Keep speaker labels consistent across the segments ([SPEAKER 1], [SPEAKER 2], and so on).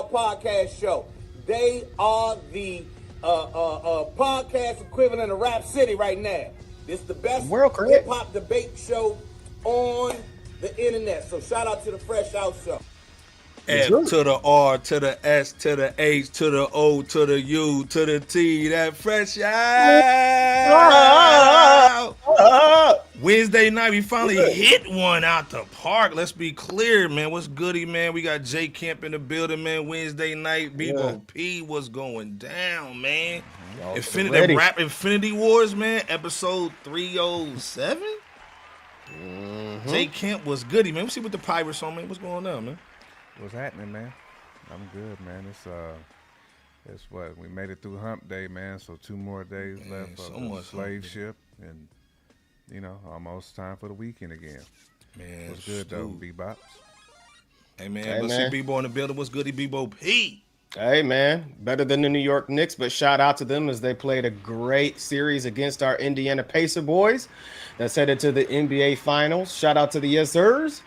[SPEAKER 1] Hop podcast show. They are the podcast equivalent of Rap City right now. This is the best hip hop debate show on the internet. So shout out to the Fresh Out Show.
[SPEAKER 2] F to the R to the S to the H to the O to the U to the T. That Fresh Out. Wednesday night, we finally hit one out the park. Let's be clear, man. What's goody, man? We got J Camp in the building, man. Wednesday night, Bebo P was going down, man. Rap Infinity Wars, man. Episode 307. J Camp was goody, man. Let's see what the Pirates on, man. What's going on, man?
[SPEAKER 3] What's happening, man? I'm good, man. It's what we made it through Hump Day, man. So 2 more days left of the slave ship, and almost time for the weekend again.
[SPEAKER 2] Man,
[SPEAKER 3] what's good though, Bebops?
[SPEAKER 2] Hey man, let's see Bebo in the building. What's goody, Bebo P?
[SPEAKER 4] Hey man, better than the New York Knicks, but shout out to them as they played a great series against our Indiana Pacer boys that's headed to the NBA Finals. Shout out to the Yes Sirs.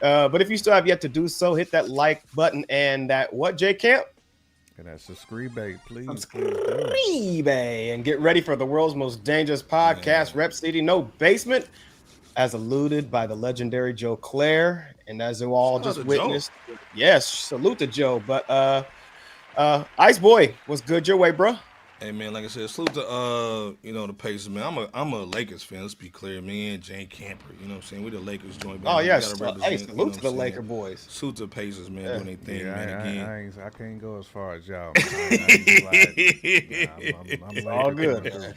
[SPEAKER 4] But if you still have yet to do so, hit that like button and that J Camp?
[SPEAKER 3] And that subscribe, please.
[SPEAKER 4] Subscribe and get ready for the world's most dangerous podcast, Rep City No Basement, as alluded by the legendary Joe Claire. And as you all just witnessed, yes, salute to Joe. But Ice Boy, what's good your way, bro?
[SPEAKER 2] Hey man, like I said, salute to the Pacers, man. I'm a Lakers fan. Let's be clear, me and Jane Camper. You know what I'm saying? We the Lakers joint.
[SPEAKER 4] Oh yes, hey, salute to the Laker boys.
[SPEAKER 2] Salute to the Pacers, man, doing their thing, man. Again,
[SPEAKER 3] I can't go as far as y'all. I'm
[SPEAKER 4] all good,
[SPEAKER 3] bro.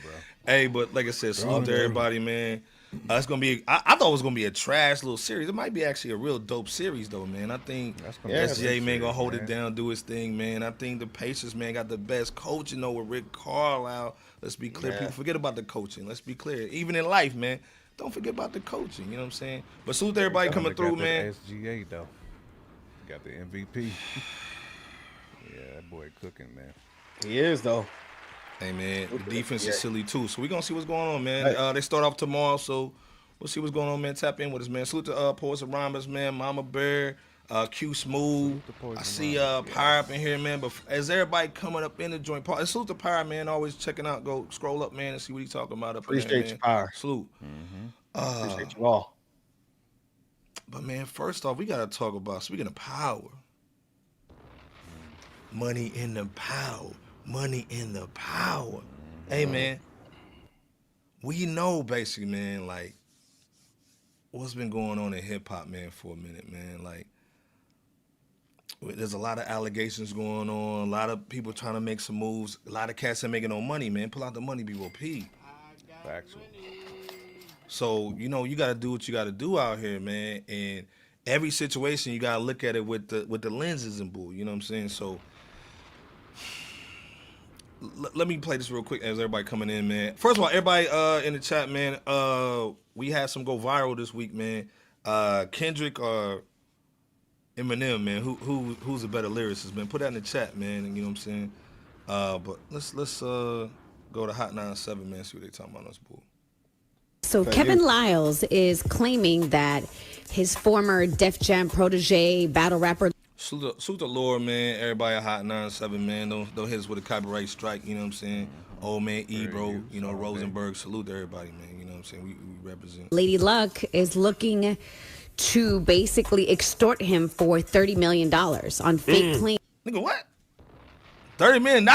[SPEAKER 2] Hey, but like I said, salute to everybody, man. It's gonna be. I thought it was gonna be a trash little series. It might be actually a real dope series, though, man. I think SGA man gonna hold it down, do his thing, man. I think the Pacers, man, got the best coaching, though, with Rick Carlisle. Let's be clear. People forget about the coaching. Let's be clear. Even in life, man, don't forget about the coaching. You know what I'm saying? But salute to everybody coming through, man.
[SPEAKER 3] SGA though, got the MVP. That boy cooking, man.
[SPEAKER 4] He is though.
[SPEAKER 2] Hey, man, the defense is silly, too. So we're going to see what's going on, man. They start off tomorrow, so we'll see what's going on, man. Tap in with us, man. Salute to Poets and Rhymes, man. Mama Bear, Q Smooth. I see Pyre up in here, man. But as everybody coming up in the joint, salute to Pyre, man. Always checking out. Go scroll up, man, and see what he's talking about up
[SPEAKER 4] Appreciate
[SPEAKER 2] in there,
[SPEAKER 4] you, Pyre.
[SPEAKER 2] Salute.
[SPEAKER 4] Appreciate you all.
[SPEAKER 2] But, man, first off, we got to talk about, speaking of power, money in the power. Money in the power. Hey, man, we know basically, man, like, what's been going on in hip-hop, man, for a minute, man. Like, there's a lot of allegations going on, a lot of people trying to make some moves, a lot of cats ain't making no money, man. Pull out the money, B.O.P.
[SPEAKER 3] Factual.
[SPEAKER 2] So, you got to do what you got to do out here, man. And every situation, you got to look at it with the lenses and bull, you know what I'm saying? So, let me play this real quick as everybody coming in, man. First of all, everybody in the chat, man, we had some go viral this week, man. Kendrick or Eminem, man, who's a better lyricist, man? Put that in the chat, man, you know what I'm saying? But let's go to Hot 97, man, see what they talking about on this bull.
[SPEAKER 5] So Kevin Liles is claiming that his former Def Jam protege, battle rapper.
[SPEAKER 2] Salute the Lord, man. Everybody at Hot 97, man. Don't hit us with a copyright strike, you know what I'm saying? Old man Ebro, Rosenberg. Salute to everybody, man. You know what I'm saying? We represent.
[SPEAKER 5] Lady Luck is looking to basically extort him for $30 million on fake claims.
[SPEAKER 2] Nigga, what? $30 million?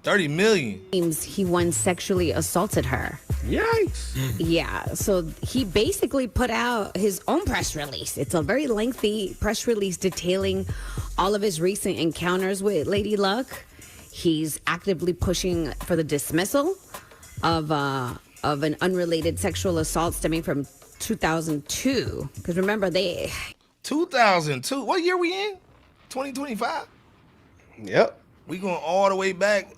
[SPEAKER 2] $30 million.
[SPEAKER 5] He once sexually assaulted her.
[SPEAKER 2] Yikes.
[SPEAKER 5] Yeah, so he basically put out his own press release. It's a very lengthy press release detailing all of his recent encounters with Lady Luck. He's actively pushing for the dismissal of an unrelated sexual assault stemming from 2002. Because remember,
[SPEAKER 2] 2002? What year we in? 2025?
[SPEAKER 4] Yep.
[SPEAKER 2] We going all the way back.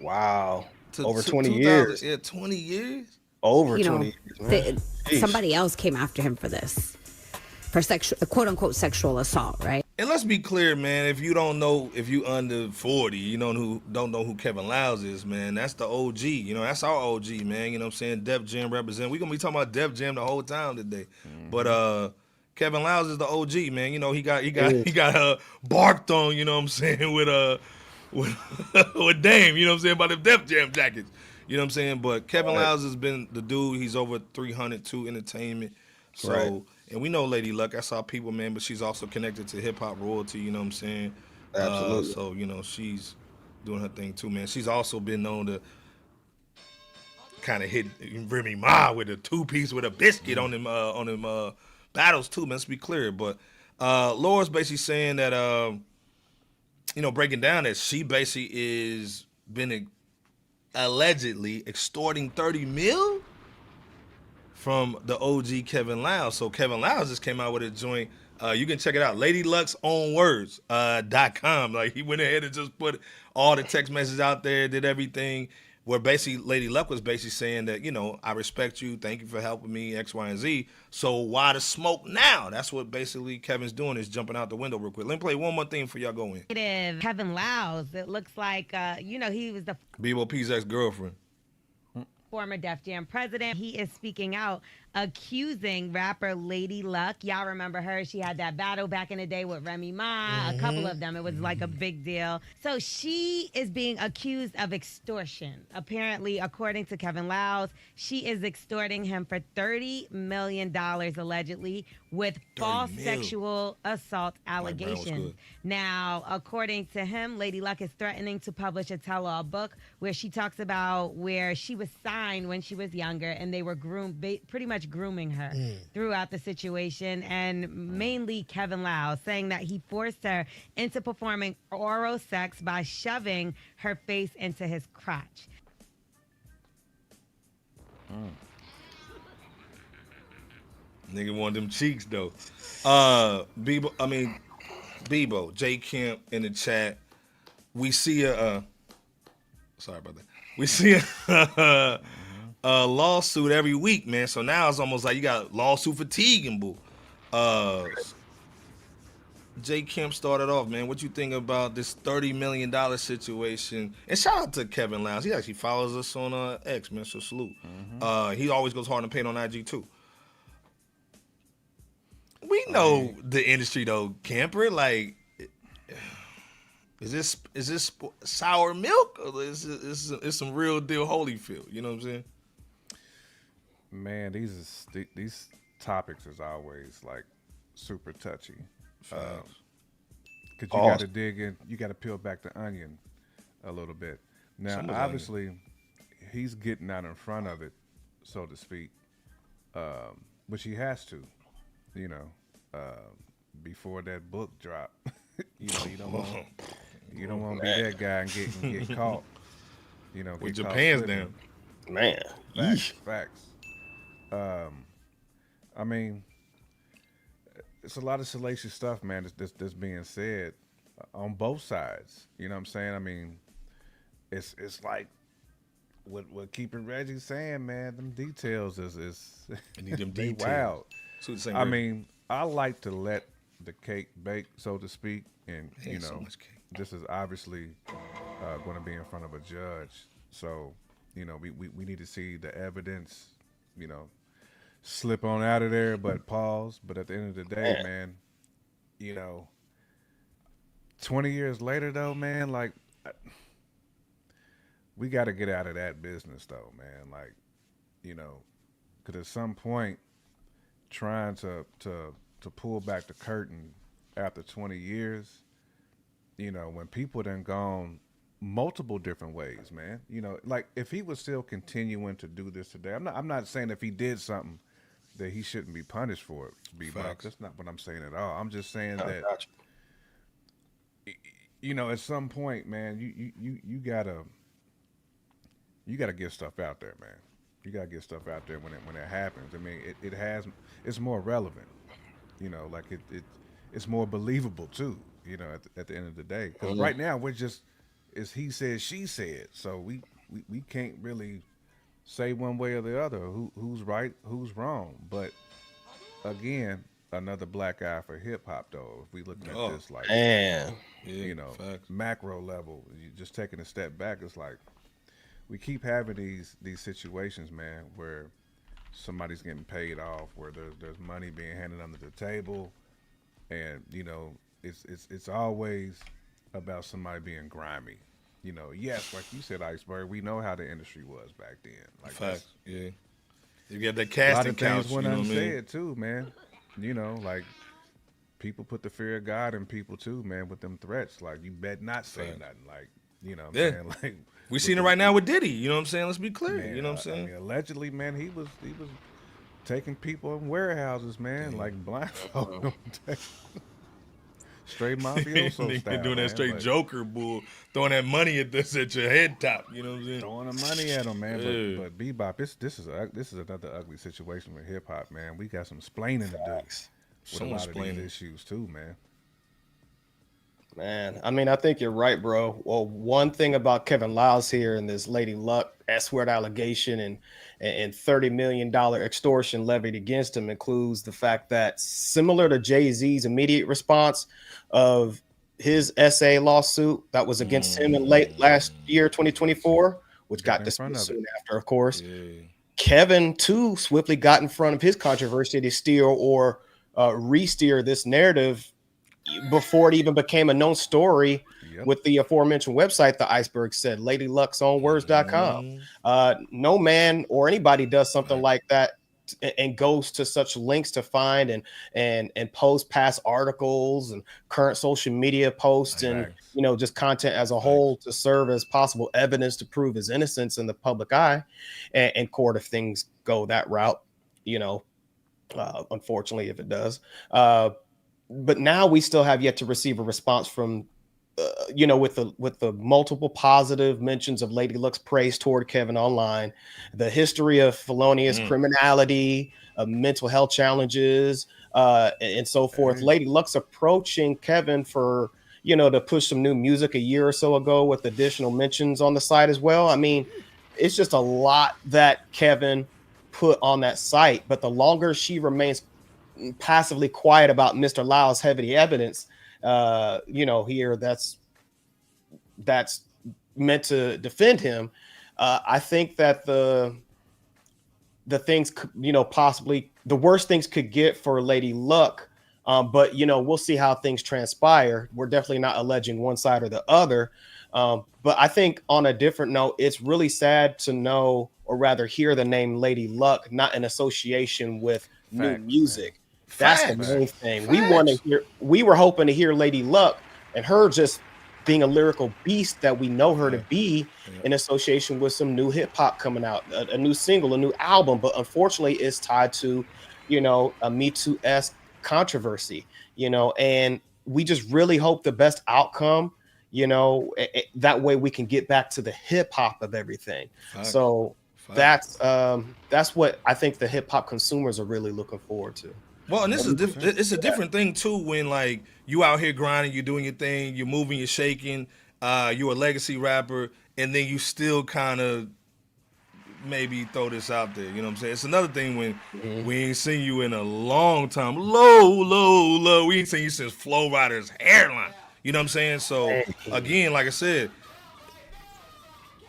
[SPEAKER 4] Wow. Over 20 years.
[SPEAKER 2] Yeah, 20 years?
[SPEAKER 4] Over 20 years.
[SPEAKER 5] Somebody else came after him for this. For quote unquote sexual assault, right?
[SPEAKER 2] And let's be clear, man, if you don't know, if you under 40, you don't know who Kevin Liles is, man, that's the OG. That's our OG, man. You know what I'm saying? Def Jam represent. We're going to be talking about Def Jam the whole time today. But Kevin Liles is the OG, man. You know, he got barked on, you know what I'm saying, with Dame, you know what I'm saying, by the Def Jam jackets. You know what I'm saying? But Kevin Liles has been the dude. He's over 300 to entertainment. So, and we know Lady Luck, that's our people, man, but she's also connected to hip-hop royalty, you know what I'm saying?
[SPEAKER 4] Absolutely.
[SPEAKER 2] So, you know, she's doing her thing too, man. She's also been known to kind of hit Remy Ma with a 2-piece with a biscuit on them battles too, man. Let's be clear. But Laura's basically saying that, you know, breaking down that she basically is been allegedly extorting 30 mil from the OG Kevin Liles. So Kevin Liles just came out with a joint. You can check it out, LadyLuck'sOwnWords.com. Like, he went ahead and just put all the text messages out there, did everything. Where basically Lady Luck was basically saying that, you know, I respect you, thank you for helping me, X, Y, and Z. So why the smoke now? That's what basically Kevin's doing, is jumping out the window real quick. Let me play one more thing for y'all go in.
[SPEAKER 5] Kevin Liles, it looks like, you know, he was the
[SPEAKER 2] B.O.P's ex-girlfriend.
[SPEAKER 5] former Def Jam president. He is speaking out, accusing rapper Lady Luck. Y'all remember her? She had that battle back in the day with Remy Ma, a couple of them. It was like a big deal. So she is being accused of extortion. Apparently, according to Kevin Liles, she is extorting him for $30 million, allegedly, with false sexual assault allegations. Now, according to him, Lady Luck is threatening to publish a tell-all book where she talks about where she was signed when she was younger, and they were pretty much grooming her throughout the situation, and mainly Kevin Liles saying that he forced her into performing oral sex by shoving her face into his crotch.
[SPEAKER 2] Nigga want them cheeks though. Bebo, J Kemp in the chat. We see sorry about that. We see a lawsuit every week, man. So now it's almost like you got lawsuit fatigue and boo. J Kemp started off, man. What you think about this $30 million situation? And shout out to Kevin Liles. He actually follows us on X, man. So salute. He always goes hard and paint on IG too. We know the industry though, Camper. Like, is this sour milk, or is some real deal Holyfield? You know what I'm saying?
[SPEAKER 3] Man, these topics is always like super touchy. Cause you got to dig in, you got to peel back the onion a little bit. Now, obviously, he's getting out in front of it, so to speak, which he has to. You know, before that book drop, you know, you don't want to be that guy and get caught. You know,
[SPEAKER 2] with your pants down,
[SPEAKER 4] man.
[SPEAKER 3] Facts. I mean, it's a lot of salacious stuff, man. That's being said on both sides. You know what I'm saying? I mean, it's like what Keeping Reggie saying, man. Them details is
[SPEAKER 2] I need them details.
[SPEAKER 3] Wild. I mean, I like to let the cake bake, so to speak, and you know, so this is obviously going to be in front of a judge. So, you know, we need to see the evidence, you know, slip on out of there, but pause. But at the end of the day, man, you know, 20 years later, though, man, like, we got to get out of that business, though, man. Like, you know, because at some point, trying to pull back the curtain after 20 years, you know, when people done gone multiple different ways, man. You know, like, if he was still continuing to do this today, I'm not saying if he did something that he shouldn't be punished for it. That's not what I'm saying at all. I'm just saying that, you know, at some point, man, you gotta get stuff out there, man. You gotta get stuff out there when it happens. I mean, it's more relevant. You know, like it's more believable too. You know, at the end of the day, because right now we're just, it's he said, she said. So we can't really say one way or the other who's right, who's wrong. But again, another black eye for hip hop, though. If we look at this like, you know, macro level, you just taking a step back, it's like we keep having these situations, man, where somebody's getting paid off, where there's money being handed under the table, and it's always about somebody being grimy. Yes, like you said, Iceberg. We know how the industry was back then. Like
[SPEAKER 2] facts, yeah. You got that casting couch. A lot of things went
[SPEAKER 3] unsaid too, man. Like people put the fear of God in people too, man, with them threats. Like you bet not say nothing. Like what I'm saying? Like
[SPEAKER 2] we seen it right now with Diddy. You know what I'm saying? Let's be clear. Man, you know what I'm saying?
[SPEAKER 3] Allegedly, man, he was taking people in warehouses, man, like blindfold them. Straight mafioso style.
[SPEAKER 2] Doing that straight Joker bull, throwing that money at your head top. You know what I'm saying?
[SPEAKER 3] Throwing the money at them, man. Yeah. But bebop, this is another ugly situation with hip hop, man. We got some explaining to do with a lot of these issues too, man.
[SPEAKER 4] Man, I mean, I think you're right, bro. Well, one thing about Kevin Liles here and this Lady Luck S-word allegation and $30 million extortion levied against him includes the fact that, similar to Jay-Z's immediate response of his SA lawsuit that was against him in late last year, 2024, which got dismissed soon after, of course. Yeah. Kevin, too, swiftly got in front of his controversy to steer or re-steer this narrative before it even became a known story with the aforementioned website, the Iceberg said, LadyLucksOwnWords.com. No man or anybody does something like that and goes to such lengths to find and post past articles and current social media posts and just content as a whole to serve as possible evidence to prove his innocence in the public eye and court if things go that route, unfortunately, if it does. But now we still have yet to receive a response from, with the multiple positive mentions of Lady Luck's praise toward Kevin online, the history of felonious criminality, mental health challenges, and so forth. Lady Luck's approaching Kevin for, to push some new music a year or so ago with additional mentions on the site as well. I mean, it's just a lot that Kevin put on that site, but the longer she remains passively quiet about Mr. Liles' heavy evidence, here that's meant to defend him. I think that the things, possibly the worst things could get for Lady Luck. But we'll see how things transpire. We're definitely not alleging one side or the other. But I think on a different note, it's really sad to know, or rather hear the name Lady Luck not in association with new music. Man. That's the main thing. We were hoping to hear Lady Luck and her just being a lyrical beast that we know her to be in association with some new hip hop coming out, a new single, a new album. But unfortunately, it's tied to, a Me Too-esque controversy, and we just really hope the best outcome, that way we can get back to the hip hop of everything. So that's what I think the hip hop consumers are really looking forward to.
[SPEAKER 2] Well, and it's a different thing too when like you out here grinding, you're doing your thing, you're moving, you're shaking, you're a legacy rapper, and then you still kind of maybe throw this out there. You know what I'm saying? It's another thing when we ain't seen you in a long time. Low. We ain't seen you since Flow Rider's hairline. You know what I'm saying? So again, like I said,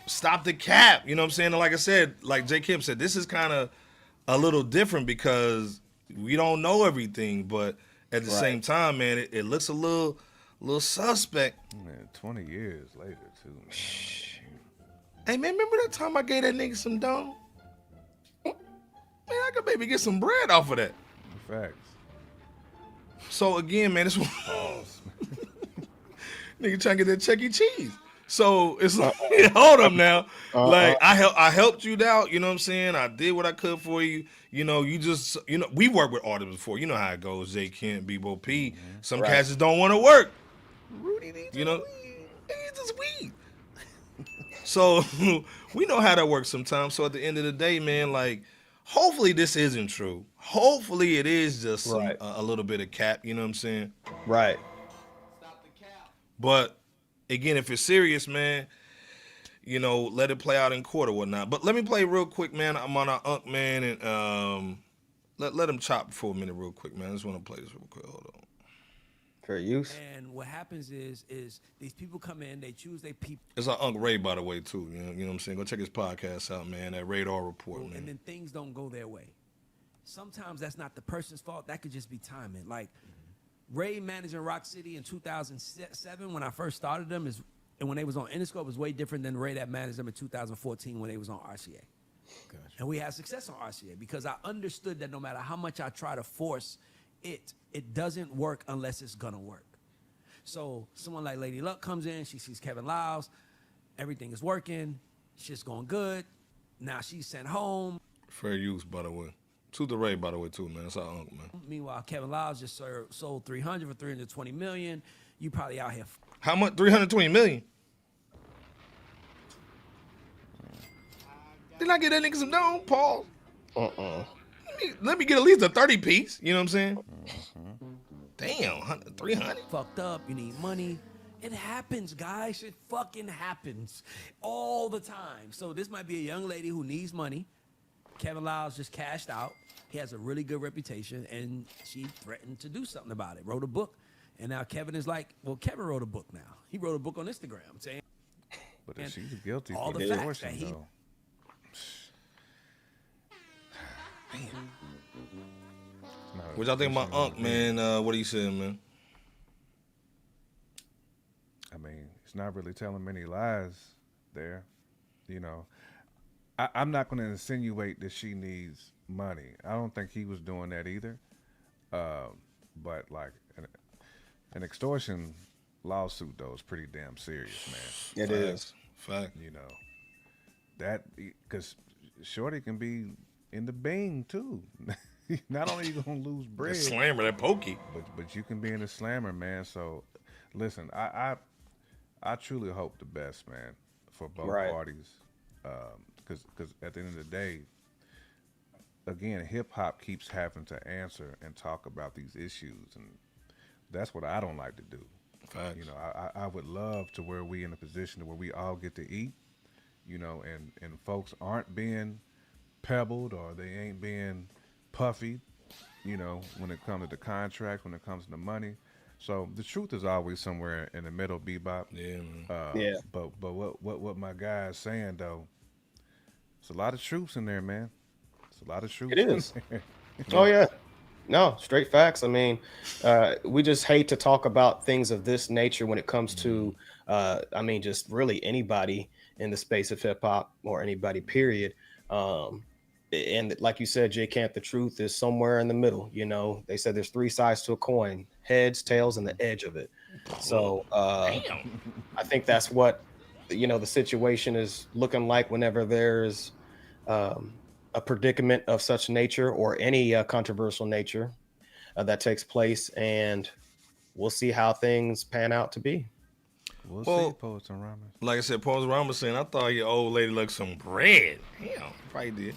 [SPEAKER 2] stop the cap. You know what I'm saying? And like I said, like J. Kim said, this is kind of a little different because we don't know everything, but at the same time, man, it looks a little suspect.
[SPEAKER 3] Man, 20 years later, too. Man.
[SPEAKER 2] Hey, man, remember that time I gave that nigga some dough? Man, I could maybe get some bread off of that.
[SPEAKER 3] Facts.
[SPEAKER 2] So, again, man, this one. Nigga trying to get that Chuck E. Cheese. So it's like, hold up now. Like I helped you out, you know what I'm saying? I did what I could for you. You just, we worked with artists before. You know how it goes, J. Kent, Bebo P. Some cats just don't want to work. Rudy needs his weed. So we know how that works sometimes. So at the end of the day, man, like, hopefully this isn't true. Hopefully it is just a little bit of cap, you know what I'm saying?
[SPEAKER 4] Right.
[SPEAKER 1] Stop the cap.
[SPEAKER 2] But again, if it's serious, man, let it play out in court or whatnot. But let me play real quick, man. I'm on our Unk, man, and let him chop for a minute real quick, man. I just want to play this real quick. Hold on.
[SPEAKER 4] Fair use.
[SPEAKER 6] And what happens is these people come in, they choose their people.
[SPEAKER 2] It's our Uncle Ray, by the way, too. You know what I'm saying? Go check his podcast out, man. That Radar Report, man.
[SPEAKER 6] And then things don't go their way. Sometimes that's not the person's fault. That could just be timing. Like Ray managing Rock City in 2007 when I first started them and when they was on Interscope was way different than Ray that managed them in 2014 when they was on RCA. Gotcha. And we had success on RCA because I understood that no matter how much I try to force it doesn't work unless it's gonna work. So someone like Lady Luck comes in, she sees Kevin Liles, everything is working, shit's going good. Now she's sent home.
[SPEAKER 2] Fair use, by the way. To the Ray, by the way, too, man. That's our uncle, man.
[SPEAKER 6] Meanwhile, Kevin Liles just sold 300 for $320 million. You probably out here.
[SPEAKER 2] How much? $320 million. Did I get that nigga some dough, Paul? Let me get at least a 30 piece. You know what I'm saying? Damn, 300.
[SPEAKER 6] Fucked up. You need money. It happens, guys. It fucking happens all the time. So this might be a young lady who needs money. Kevin Liles just cashed out. He has a really good reputation, and she threatened to do something about it. Wrote a book, and now Kevin is like, well, Kevin wrote a book now. He wrote a book on Instagram saying,
[SPEAKER 3] but if she's guilty
[SPEAKER 6] all
[SPEAKER 3] for
[SPEAKER 6] the facts that
[SPEAKER 3] though.
[SPEAKER 2] What y'all think about Unc, man? What are you saying, man?
[SPEAKER 3] I mean, it's not really telling many lies there, you know. I'm not going to insinuate that she needs money. I don't think he was doing that either. But like an extortion lawsuit, though, is pretty damn serious, man.
[SPEAKER 4] It is.
[SPEAKER 2] Fact.
[SPEAKER 3] You know, that because Shorty can be in the bing too. Not only you gonna lose bread,
[SPEAKER 2] that slammer, that pokey,
[SPEAKER 3] but you can be in the slammer, man. So listen, I truly hope the best, man, for both parties. Because at the end of the day, again, hip hop keeps having to answer and talk about these issues, and that's what I don't like to do.
[SPEAKER 2] Facts.
[SPEAKER 3] You know, I would love to where we in a position where we all get to eat, you know, and folks aren't being pebbled or they ain't being puffy, you know, when it comes to the contract, when it comes to the money. So the truth is always somewhere in the middle, Bebop.
[SPEAKER 2] Yeah, man.
[SPEAKER 3] But what my guy is saying though, it's a lot of troops in there, man. It's a lot of troops.
[SPEAKER 4] It is. Oh yeah. No, straight facts. I mean, we just hate to talk about things of this nature when it comes to, I mean, just really anybody in the space of hip hop or anybody, period. And like you said, J. Camp, the truth is somewhere in the middle. You know, they said there's three sides to a coin: heads, tails, and the edge of it. So I think that's what, you know, the situation is looking like whenever there's a predicament of such nature or any controversial nature that takes place, and we'll see how things pan out to be.
[SPEAKER 3] We'll see, Poets and Ramos.
[SPEAKER 2] Like I said, Poets and Ramos saying, I thought your old lady looked some bread. Damn, probably did.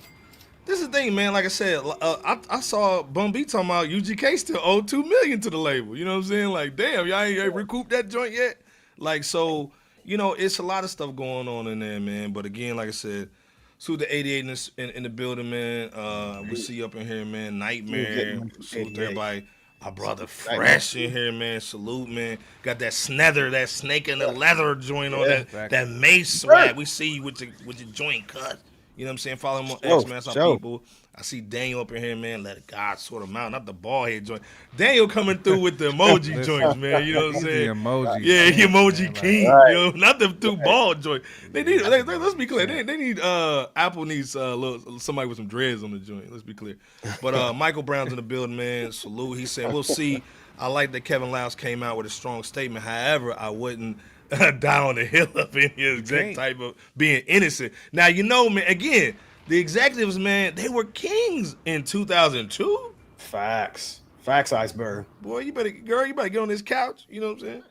[SPEAKER 2] This is the thing, man. Like I said, I saw Bum B talking about UGK still owe $2 million to the label. You know what I'm saying? Like, damn, y'all ain't recouped that joint yet. Like, so, you know, it's a lot of stuff going on in there, man. But again, like I said, salute the 88 in the building, man. We see you up in here, man. Nightmare. Salute to everybody. Our brother Fresh in here, man. Salute, man. Got that snether, that snake in the leather joint on that mace swag. We see you with your joint cut. You know what I'm saying? Follow him on X, man. That's our people. I see Daniel up in here, man. Let God sort him out. Not the bald head joint. Daniel coming through with the emoji joints, man. You know what I'm saying?
[SPEAKER 3] The emoji.
[SPEAKER 2] Yeah, the emoji king. Right. You know, not the two bald joints. They need. Let's be clear. They need. Apple needs somebody with some dreads on the joint. Let's be clear. But Michael Brown's in the building, man. Salute. He said, "We'll see." I like that Kevin Liles came out with a strong statement. However, I wouldn't die on the hill up in his exact type of being innocent. Now, you know, man, again, the executives, man, they were kings in 2002.
[SPEAKER 4] Facts, iceberg.
[SPEAKER 2] Boy, you better get on this couch. You know what I'm saying?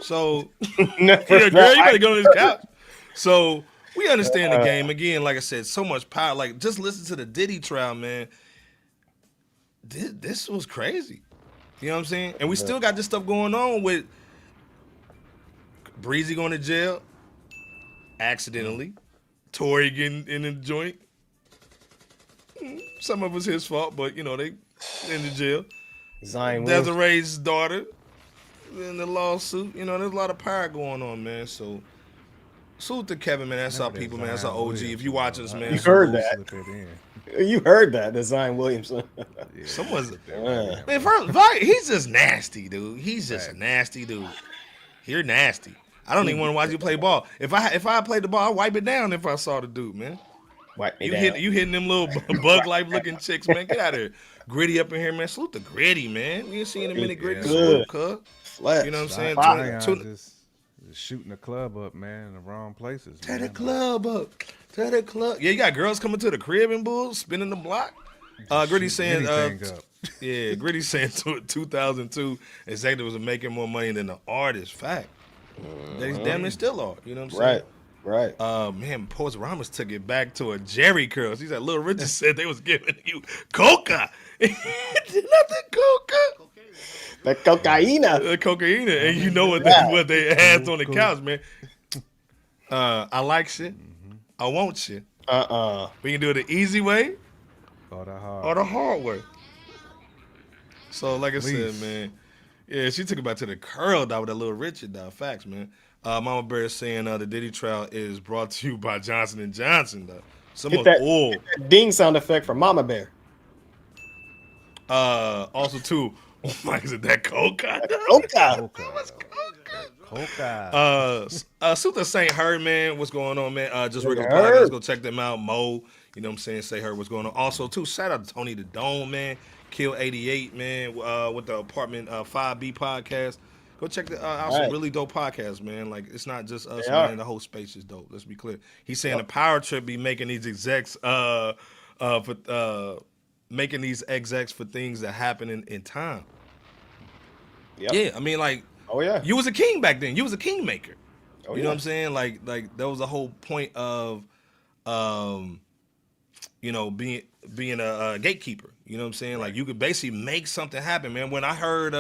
[SPEAKER 2] So,
[SPEAKER 4] girl,
[SPEAKER 2] you better get on this couch. So, we understand the game. Again, like I said, so much power. Like, just listen to the Diddy trial, man. This was crazy. You know what I'm saying? And we still got this stuff going on with Breezy going to jail accidentally. Tory getting in the joint. Some of it's his fault, but, you know, they in the jail.
[SPEAKER 4] Zion
[SPEAKER 2] Desiree's daughter in the lawsuit. You know, there's a lot of power going on, man. So salute to Kevin, man. That's our people, man. That's our OG. If you watch us, man,
[SPEAKER 4] you heard that. You heard that, Zion Williamson.
[SPEAKER 2] Someone's man. He's just nasty, dude. He's just a nasty dude. You're nasty. I don't even want to watch you play ball. If I played the ball, I'd wipe it down if I saw the dude, man. You hitting them little bug life looking chicks, man. Get out of here. Gritty up in here, man. Salute to Gritty, man. We ain't seen a minute Gritty. Salute, cuz. You know what I'm saying?
[SPEAKER 3] Just shooting the club up, man, in the wrong places.
[SPEAKER 2] Tear the club up. Tear the club. Yeah, you got girls coming to the crib and bulls, spinning the block. Gritty saying, Gritty saying 2002 executives was making more money than the artist. Fact. They damn near still are. You know what I'm saying?
[SPEAKER 4] Right.
[SPEAKER 2] Man, Poets Ramos took it back to a Jerry curls. He said, Lil Richard said they was giving you coca. Not the coca.
[SPEAKER 4] The cocaina.
[SPEAKER 2] The cocaina. And you know what they had on the couch, man. I like shit. I want shit. We can do it the easy way
[SPEAKER 3] or
[SPEAKER 2] the hard way. So, like I said, man, yeah, she took it back to the curl, dog, with that Little Richard, dog. Facts, man. Mama Bear is saying the Diddy trial is brought to you by Johnson & Johnson, dog.
[SPEAKER 4] Get that ding sound effect from Mama Bear.
[SPEAKER 2] Also, too, is it that coca?
[SPEAKER 3] Coca.
[SPEAKER 2] Suta St. Herb, man. What's going on, man? Just regular podcast. Go check them out. Mo, you know what I'm saying? Say her what's going on. Also, too, shout out to Tony the Dome, man. Kill 88, man, with the Apartment 5B podcast. Go check out some really dope podcasts, man. Like, it's not just us, man. The whole space is dope. Let's be clear. He's saying the power trip be making these execs making these execs for things that happen in time.
[SPEAKER 4] Yep.
[SPEAKER 2] Yeah, I mean, like, you was a king back then. You was a kingmaker. You know what I'm saying? Like that was the whole point of, you know, being a gatekeeper. You know what I'm saying? Like, you could basically make something happen, man. When I heard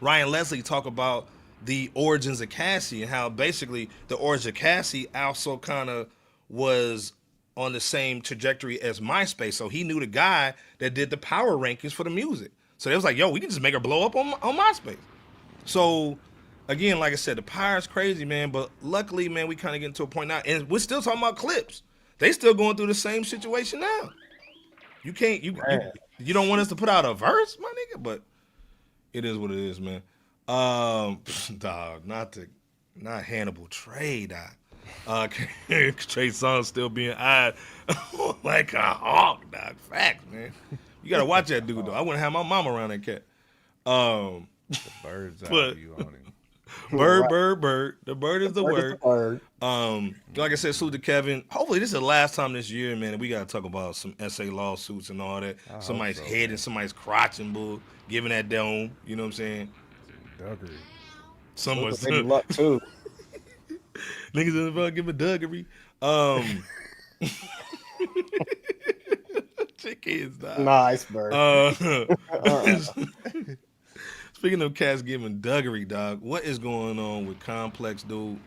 [SPEAKER 2] Ryan Leslie talk about the origins of Cassie and how basically the origin of Cassie also kind of was on the same trajectory as MySpace. So he knew the guy that did the power rankings for the music. So they was like, yo, we can just make her blow up on MySpace. So, again, like I said, the power's crazy, man. But luckily, man, we kind of getting to a point now. And we're still talking about Clipse. They still going through the same situation now. You can't, you don't want us to put out a verse, my nigga? But it is what it is, man. Dog, not Hannibal Trey, dog. Trey Songz still being eyed like a hawk, dog. Facts, man. You gotta watch that dude, though. I wouldn't have my mom around that cat.
[SPEAKER 3] The bird's eye view on him.
[SPEAKER 2] Bird. The bird is the word. Like I said, salute to Kevin. Hopefully this is the last time this year, man. We gotta talk about some SA lawsuits and all that. Somebody's head and somebody's crotch and bull, giving that dome. You know what I'm saying?
[SPEAKER 3] Duggery.
[SPEAKER 2] Someone's
[SPEAKER 4] luck too.
[SPEAKER 2] Niggas in the front giving duggery. Chickens, dog.
[SPEAKER 4] Nice bird.
[SPEAKER 2] Speaking of cats giving duggery, dog, what is going on with Complex, dude?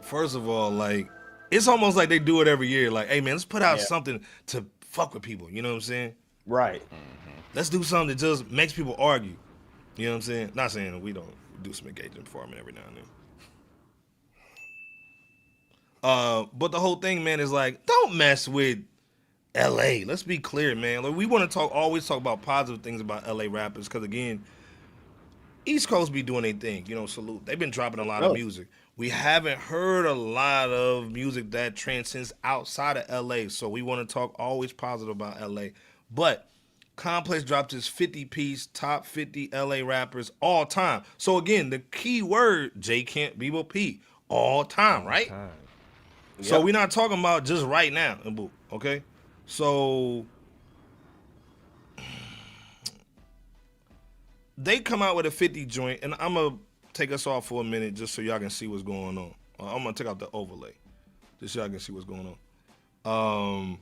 [SPEAKER 2] First of all, like, it's almost like they do it every year. Like, hey, man, let's put out something to fuck with people. You know what I'm saying?
[SPEAKER 4] Right.
[SPEAKER 2] Let's do something that just makes people argue. You know what I'm saying? Not saying that we don't do some engagement farming every now and then. But the whole thing, man, is like, don't mess with LA. Let's be clear, man. Like, we want to always talk about positive things about LA rappers, because again, East Coast be doing their thing. You know, salute. They've been dropping a lot of music. We haven't heard a lot of music that transcends outside of LA, so we want to talk always positive about LA. But Complex dropped his 50-piece top 50 LA rappers all time. So again, the key word, J. Kent, Bebo P, all time, right? So we're not talking about just right now, okay? So they come out with a 50 joint, and I'm going to take us off for a minute just so y'all can see what's going on. I'm going to take out the overlay just so y'all can see what's going on.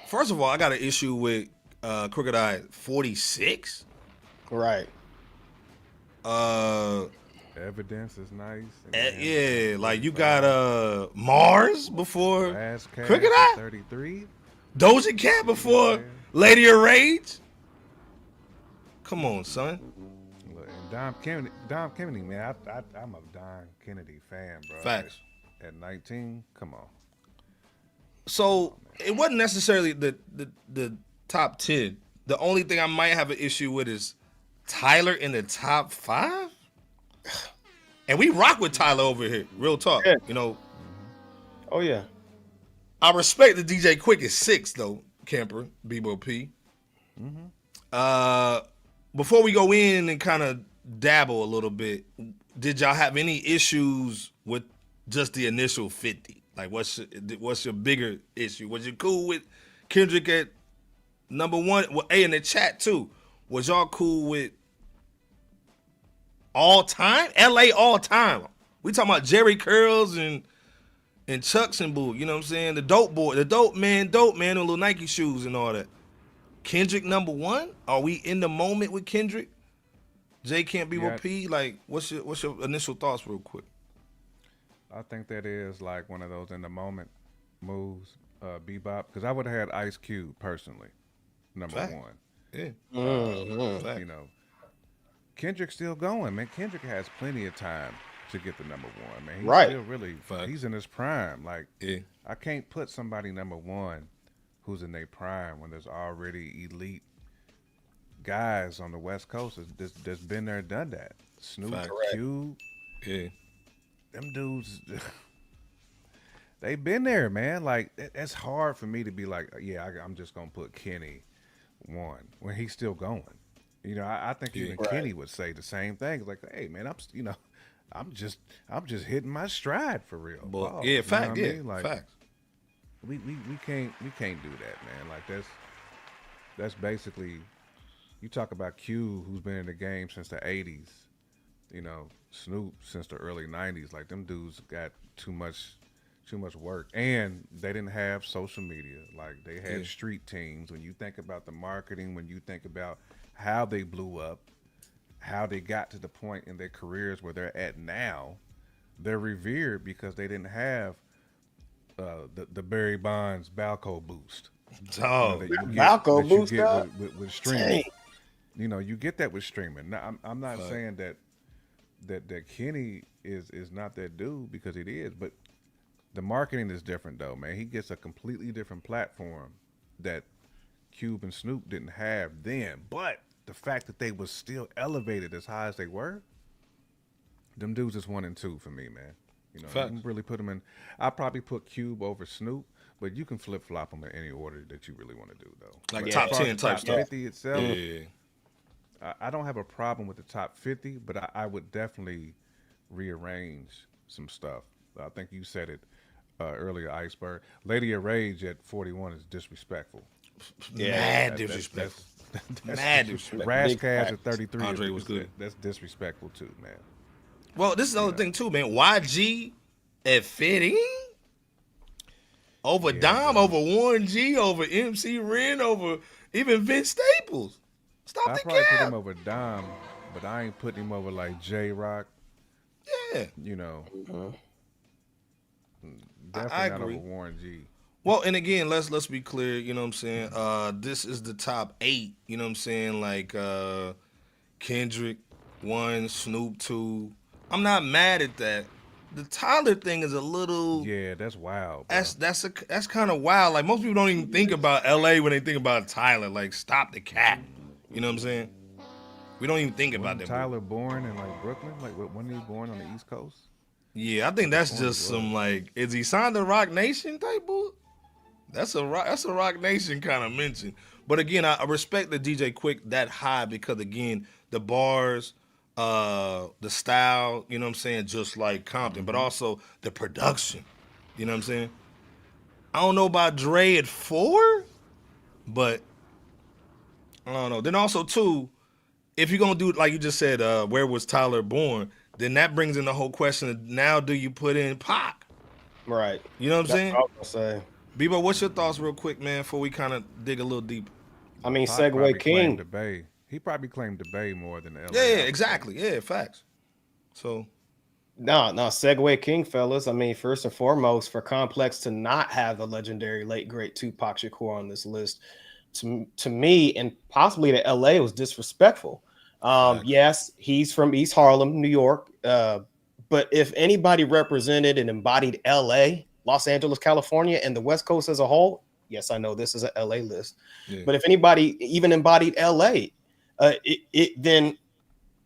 [SPEAKER 2] First of all, I got an issue with Crooked Eye 46.
[SPEAKER 4] Right.
[SPEAKER 3] Yeah, Evidence is nice.
[SPEAKER 2] Yeah, like you got Mars before Crooked Eye,
[SPEAKER 3] 33,
[SPEAKER 2] Doja Cat before Lady of Rage. Come on, son.
[SPEAKER 3] Look, and Dom Kennedy, man, I'm a Dom Kennedy fan, bro.
[SPEAKER 2] Facts.
[SPEAKER 3] At 19, come on.
[SPEAKER 2] So it wasn't necessarily the top 10. The only thing I might have an issue with is Tyler in the top 5. And we rock with Tyler over here. Real talk, you know.
[SPEAKER 4] Oh yeah.
[SPEAKER 2] I respect the DJ Quick is 6 though, Camper, Bebo P. Before we go in and kind of dabble a little bit, did y'all have any issues with just the initial 50? Like, what's your bigger issue? Was you cool with Kendrick at number 1? Well, in the chat too. Was y'all cool with all time? LA all time. We talking about Jerry Curls and Chucks and Boo. You know what I'm saying? The dope boy, the dope man, the little Nike shoes and all that. Kendrick number 1? Are we in the moment with Kendrick? J can't be with P. Like, what's your initial thoughts, real quick?
[SPEAKER 3] I think that is like one of those in the moment moves, Bebop. Because I would have had Ice Cube personally, number 1.
[SPEAKER 2] Yeah.
[SPEAKER 3] You know, Kendrick's still going, man. Kendrick has plenty of time to get the number 1, man. He's still really, he's in his prime. Like, I can't put somebody number 1 who's in their prime when there's already elite guys on the West Coast that's been there, done that. Snoop, Cube, them dudes, they've been there, man. Like, it's hard for me to be like, I'm just gonna put Kenny 1 when he's still going. You know, I think even Kenny would say the same thing. Like, hey, man, I'm just hitting my stride for real.
[SPEAKER 2] But
[SPEAKER 3] fact, like, facts. We can't do that, man. Like, that's basically, you talk about Q, who's been in the game since the 80s. You know, Snoop since the early 90s. Like, them dudes got too much work, and they didn't have social media. Like, they had street teams. When you think about the marketing, when you think about how they blew up, how they got to the point in their careers where they're at now, they're revered because they didn't have the Barry Bonds Balco boost.
[SPEAKER 4] Balco boost
[SPEAKER 3] with streaming. Dang. You know, you get that with streaming. Now, I'm not saying that Kenny is not that dude, because it is, but the marketing is different though, man. He gets a completely different platform that Cube and Snoop didn't have then. But the fact that they was still elevated as high as they were, them dudes is 1 and 2 for me, man. You know, you can really put them in. I probably put Cube over Snoop, but you can flip flop them in any order that you really want to do, though.
[SPEAKER 2] Like top 10 type stuff.
[SPEAKER 3] 50 itself. I don't have a problem with the top 50, but I would definitely rearrange some stuff. I think you said it earlier, Iceberg. Lady of Rage at 41 is disrespectful.
[SPEAKER 2] Mad disrespectful. Mad disrespectful.
[SPEAKER 3] Razzcast at 33.
[SPEAKER 2] Andre was good.
[SPEAKER 3] That's disrespectful too, man.
[SPEAKER 2] Well, this is the other thing too, man. YG at 15? Over Dom, over Warren G, over MC Ren, over even Vince Staples. Stop the cap.
[SPEAKER 3] I probably put him over Dom, but I ain't putting him over like J-Rock.
[SPEAKER 2] Yeah.
[SPEAKER 3] You know. Definitely not over Warren G.
[SPEAKER 2] Well, and again, let's be clear, you know what I'm saying? This is the top 8, you know what I'm saying? Like Kendrick 1, Snoop 2. I'm not mad at that. The Tyler thing is a little
[SPEAKER 3] that's wild. Bro.
[SPEAKER 2] That's kind of wild. Like, most people don't even think about LA when they think about Tyler. Like, stop the cat. You know what I'm saying? We don't even think about that.
[SPEAKER 3] Tyler born in like Brooklyn? Like, when he was born on the East Coast?
[SPEAKER 2] Yeah, I think that's just some like, is he signed to Rock Nation type bull? That's a Rock Nation kind of mention. But again, I respect the DJ Quick that high because again, the bars, the style, you know what I'm saying, just like Compton, but also the production. You know what I'm saying? I don't know about Dre at 4, but I don't know. Then also too, if you're gonna do it like you just said, where was Tyler born? Then that brings in the whole question of now do you put in Pac?
[SPEAKER 4] Right.
[SPEAKER 2] You know what I'm saying?
[SPEAKER 4] I was gonna say.
[SPEAKER 2] Bebo, what's your thoughts real quick, man, before we kind of dig a little deeper?
[SPEAKER 4] I mean, Segway King.
[SPEAKER 3] He probably claimed the Bay more than LA.
[SPEAKER 2] Yeah, exactly. Yeah, facts. So
[SPEAKER 4] No, segue king, fellas. I mean, first and foremost, for Complex to not have the legendary late great Tupac Shakur on this list, to me and possibly to LA was disrespectful. Yes, he's from East Harlem, New York. But if anybody represented and embodied LA, Los Angeles, California, and the West Coast as a whole, yes, I know this is an LA list. Yeah. But if anybody even embodied LA, then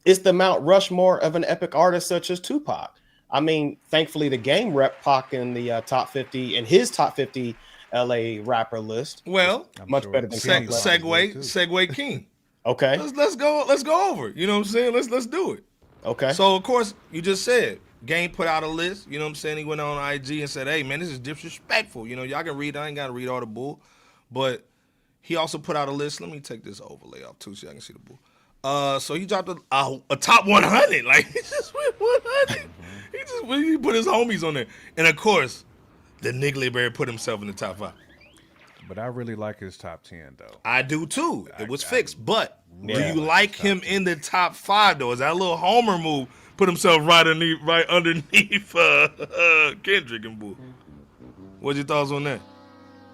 [SPEAKER 4] it's the Mount Rushmore of an epic artist such as Tupac. I mean, thankfully, the game rep Pac in the top 50 and his top 50 LA rapper list.
[SPEAKER 2] Well,
[SPEAKER 4] much better than
[SPEAKER 2] segue King.
[SPEAKER 4] Okay,
[SPEAKER 2] let's go over. You know what I'm saying? Let's do it.
[SPEAKER 4] Okay.
[SPEAKER 2] So of course, you just said Game put out a list. You know what I'm saying? He went on IG and said, "Hey man, this is disrespectful." You know, y'all can read. I ain't gotta read all the bull, but he also put out a list. Let me take this overlay off too, so I can see the bull. So he dropped a top 100. Like he just went 100. He put his homies on there, and of course, the Niggly Bear put himself in the top 5.
[SPEAKER 3] But I really like his top 10 though.
[SPEAKER 2] I do too. It was fixed, but do you like him in the top 5 though? Is that a little Homer move? Put himself right underneath Kendrick and Bull. What's your thoughts on that?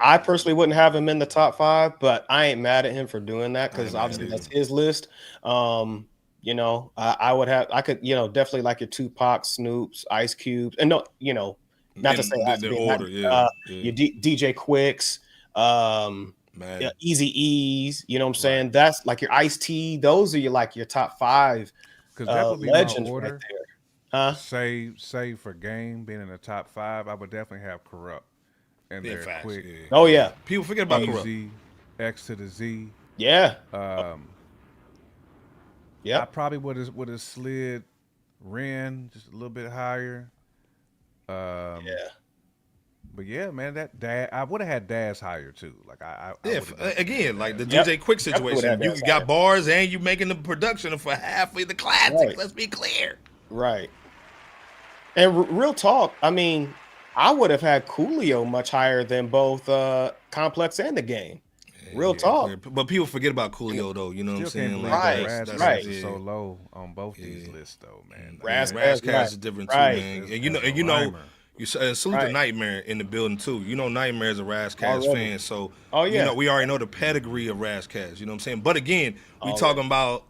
[SPEAKER 4] I personally wouldn't have him in the top 5, but I ain't mad at him for doing that because obviously that's his list. You know, I could, you know, definitely like your Tupac, Snoops, Ice Cubes, and no, you know, not to say order, your DJ Quicks, Easy E's, you know what I'm saying? That's like your Ice-T. Those are your top 5
[SPEAKER 3] because that would be
[SPEAKER 4] legends
[SPEAKER 3] my order.
[SPEAKER 4] right there. Huh?
[SPEAKER 3] Say for Game being in the top 5, I would definitely have Corrupt. And they're quick.
[SPEAKER 4] Yeah. Oh yeah,
[SPEAKER 2] people forget about Corrupt.
[SPEAKER 3] X to the Z.
[SPEAKER 4] Yeah.
[SPEAKER 3] Yeah. I probably would have slid Ren just a little bit higher.
[SPEAKER 4] Yeah.
[SPEAKER 3] But yeah, man, I would have had Daz higher too. Like
[SPEAKER 2] again, like the DJ Quick situation. You got bars and you making the production for half of the classics. Right. Let's be clear.
[SPEAKER 4] Right. And real talk, I mean, I would have had Coolio much higher than both Complex and the Game. Real talk.
[SPEAKER 2] Clear. But people forget about Coolio though. You know what I'm saying?
[SPEAKER 3] Like, right. Is so low on both these lists though, man.
[SPEAKER 2] Razzcast is different too, man. And you know. You salute the Nightmare in the building too. You know, Nightmare is a Razzcast fan, so you know we already know the pedigree of Razzcast. You know what I'm saying? But again, we talking about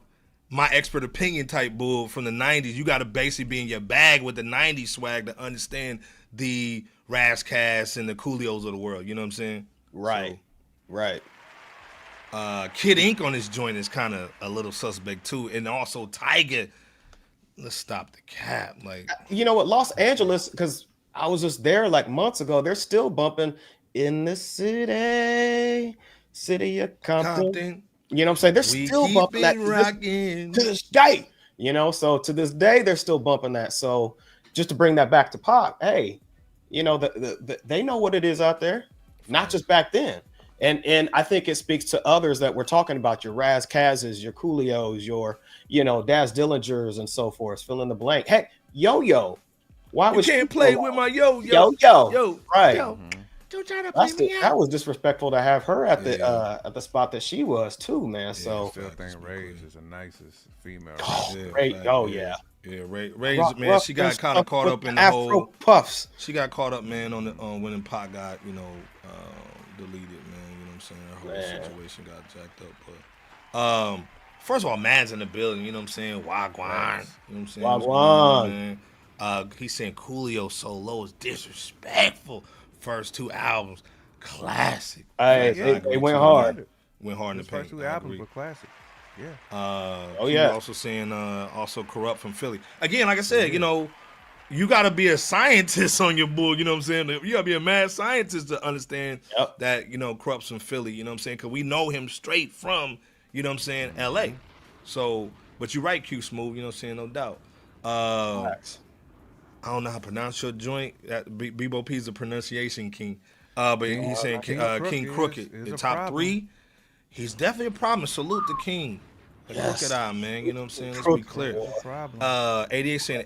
[SPEAKER 2] my expert opinion type bull from the '90s. You got to basically be in your bag with the '90s swag to understand the Razzcast and the Coolios of the world. You know what I'm saying?
[SPEAKER 4] Right, right.
[SPEAKER 2] Kid Ink on this joint is kind of a little suspect too, and also Tyga. Let's stop the cap. Like,
[SPEAKER 4] you know what, Los Angeles, because I was just there like months ago. They're still bumping in the city of Compton. You know what I'm saying? They're still bumping that to this day. You know, so to this day, they're still bumping that. So just to bring that back to Pac, hey, you know, they know what it is out there, not just back then. And I think it speaks to others that we're talking about, your Razzcazzes, your Coolios, your, you know, Daz Dillingers and so forth, fill in the blank. Hey, Yo-Yo. Why
[SPEAKER 2] you can't play with my yo-yo.
[SPEAKER 4] Right.
[SPEAKER 2] Yo. Don't try to play me out.
[SPEAKER 4] That was disrespectful to have her at the spot that she was too, man. So
[SPEAKER 3] I still think Rage is the nicest female.
[SPEAKER 2] Rage, man, she got kind of caught up in the
[SPEAKER 4] Afro
[SPEAKER 2] whole
[SPEAKER 4] puffs.
[SPEAKER 2] She got caught up, man, on the when Pac got, you know, deleted, man. You know what I'm saying? Her whole situation got jacked up. But first of all, man's in the building. You know what I'm saying? Wagwan. You know what I'm saying?
[SPEAKER 4] Wagwan.
[SPEAKER 2] Man. He's saying Coolio so low is disrespectful. First 2 albums, classic.
[SPEAKER 4] They went hard.
[SPEAKER 2] Went hard in the paint.
[SPEAKER 3] First 2 albums were classic. Yeah.
[SPEAKER 2] Also saying also Corrupt from Philly. Again, like I said, you know, you got to be a scientist on your bull. You know what I'm saying? You got to be a mad scientist to understand that, you know, Corrupt's from Philly. You know what I'm saying? Because we know him straight from, you know what I'm saying, L.A. So, but you're right, Q Smooth. You know what I'm saying? No doubt. I don't know how to pronounce your joint. Bebo P's the pronunciation king. But he's saying King Crooked. The top 3, he's definitely a problem. Salute the King. Look at that, man. You know what I'm saying? Let's be clear. 88 saying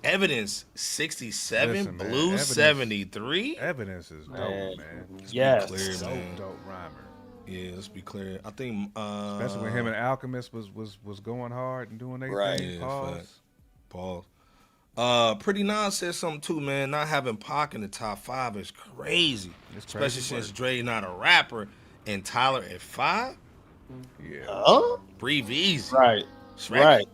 [SPEAKER 2] Evidence 67,
[SPEAKER 3] Listen,
[SPEAKER 2] Blue 73.
[SPEAKER 3] Evidence is dope, man.
[SPEAKER 4] Yes.
[SPEAKER 2] Clear, man.
[SPEAKER 3] Dope rhymer.
[SPEAKER 2] Yeah, let's be clear. I think
[SPEAKER 3] especially when him and Alchemist was going hard and doing their thing.
[SPEAKER 2] Yeah, pause. Pretty Nas said something too, man. Not having Pac in the top 5 is crazy. Especially since Dre not a rapper and Tyler at 5.
[SPEAKER 3] Yeah.
[SPEAKER 2] Breathe easy.
[SPEAKER 4] Right. Right.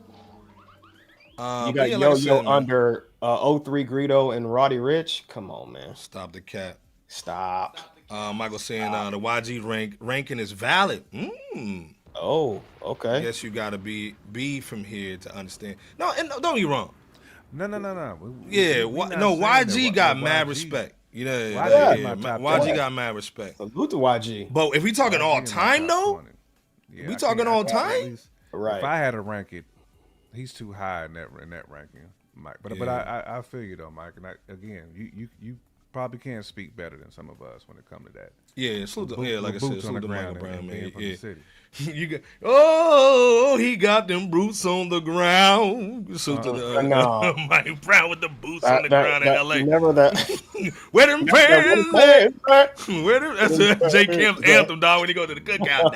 [SPEAKER 4] You got Yo-Yo under 03 Greedo and Roddy Ricch. Come on, man.
[SPEAKER 2] Stop the cap.
[SPEAKER 4] Stop.
[SPEAKER 2] Michael saying the YG ranking is valid.
[SPEAKER 4] Oh, okay.
[SPEAKER 2] I guess you gotta be from here to understand. No, and don't get me wrong.
[SPEAKER 3] No.
[SPEAKER 2] YG got mad respect. YG got mad respect.
[SPEAKER 4] Salute to YG.
[SPEAKER 2] But if we talking all time though, we talking all time.
[SPEAKER 4] Right.
[SPEAKER 3] If I had to rank it, he's too high in that ranking, Mike. But I feel you though, Mike. And again, you probably can't speak better than some of us when it comes to that.
[SPEAKER 2] Yeah, salute like I said, salute to Michael Brown, man.
[SPEAKER 3] The city.
[SPEAKER 2] You got he got them boots on the ground. Salute to Mike Brown with the boots on the ground in LA.
[SPEAKER 4] Never that.
[SPEAKER 2] Where them pants? Where them? That's J. Kim's anthem, dog. When he go to the cookout,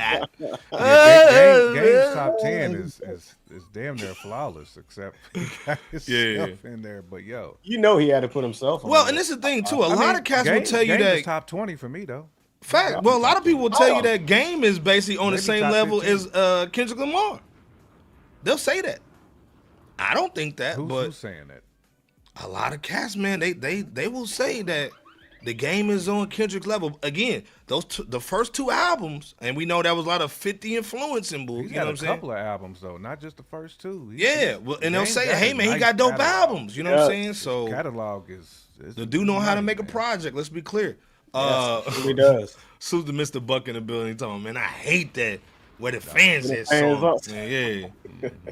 [SPEAKER 3] Game's top 10 is damn near flawless, except he got himself in there. But
[SPEAKER 4] you know he had to put himself on.
[SPEAKER 2] Well, and this is the thing too. A lot of cats will tell you that
[SPEAKER 3] top 20 for me though.
[SPEAKER 2] Fact. Well, a lot of people will tell you that Game is basically on the same level 15. As Kendrick Lamar. They'll say that. I don't think that.
[SPEAKER 3] Who's saying that?
[SPEAKER 2] A lot of cats, man, they will say that the Game is on Kendrick's level. Again, the first 2 albums, and we know that was a lot of 50 influence in Bull.
[SPEAKER 3] He's got a couple of albums though, not just the first 2.
[SPEAKER 2] And they'll say, hey man, he got dope albums. You know what I'm saying? So
[SPEAKER 3] his catalog is
[SPEAKER 2] the dude know how to make a project. Let's be clear.
[SPEAKER 4] He does.
[SPEAKER 2] Salute to Mr. Buck in the building. Talking, man, I hate that where the fans at song. Man,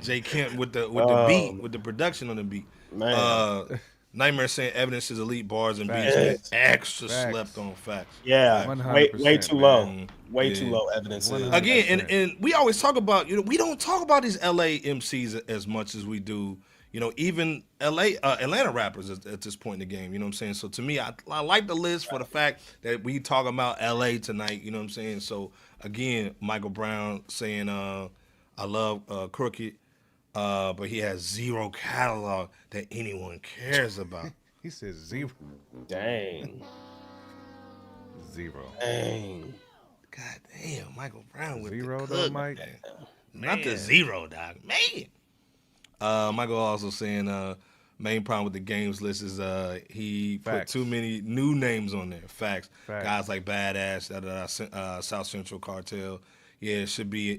[SPEAKER 2] Jay Kemp with the beat, with the production on the beat.
[SPEAKER 4] Man.
[SPEAKER 2] Nightmare saying evidence is elite bars and beats. Extra slept on facts.
[SPEAKER 4] Yeah, way too low. Man. Way too low evidence.
[SPEAKER 2] Again, and we always talk about, we don't talk about these LA MCs as much as we do, even Atlanta rappers at this point in the game. You know what I'm saying? So to me, I like the list for the fact that we talk about LA tonight. You know what I'm saying? So again, Michael Brown saying, I love Crooked. But he has 0 catalog that anyone cares about.
[SPEAKER 3] He says 0.
[SPEAKER 4] Dang.
[SPEAKER 3] 0.
[SPEAKER 4] Dang.
[SPEAKER 2] God damn, Michael Brown with
[SPEAKER 3] 0
[SPEAKER 2] the
[SPEAKER 3] though, Mike.
[SPEAKER 2] Not the 0, dog. Man. Michael also saying main problem with the games list is he put too many new names on there. Facts. Guys like Badass, South Central Cartel. Yeah, it should be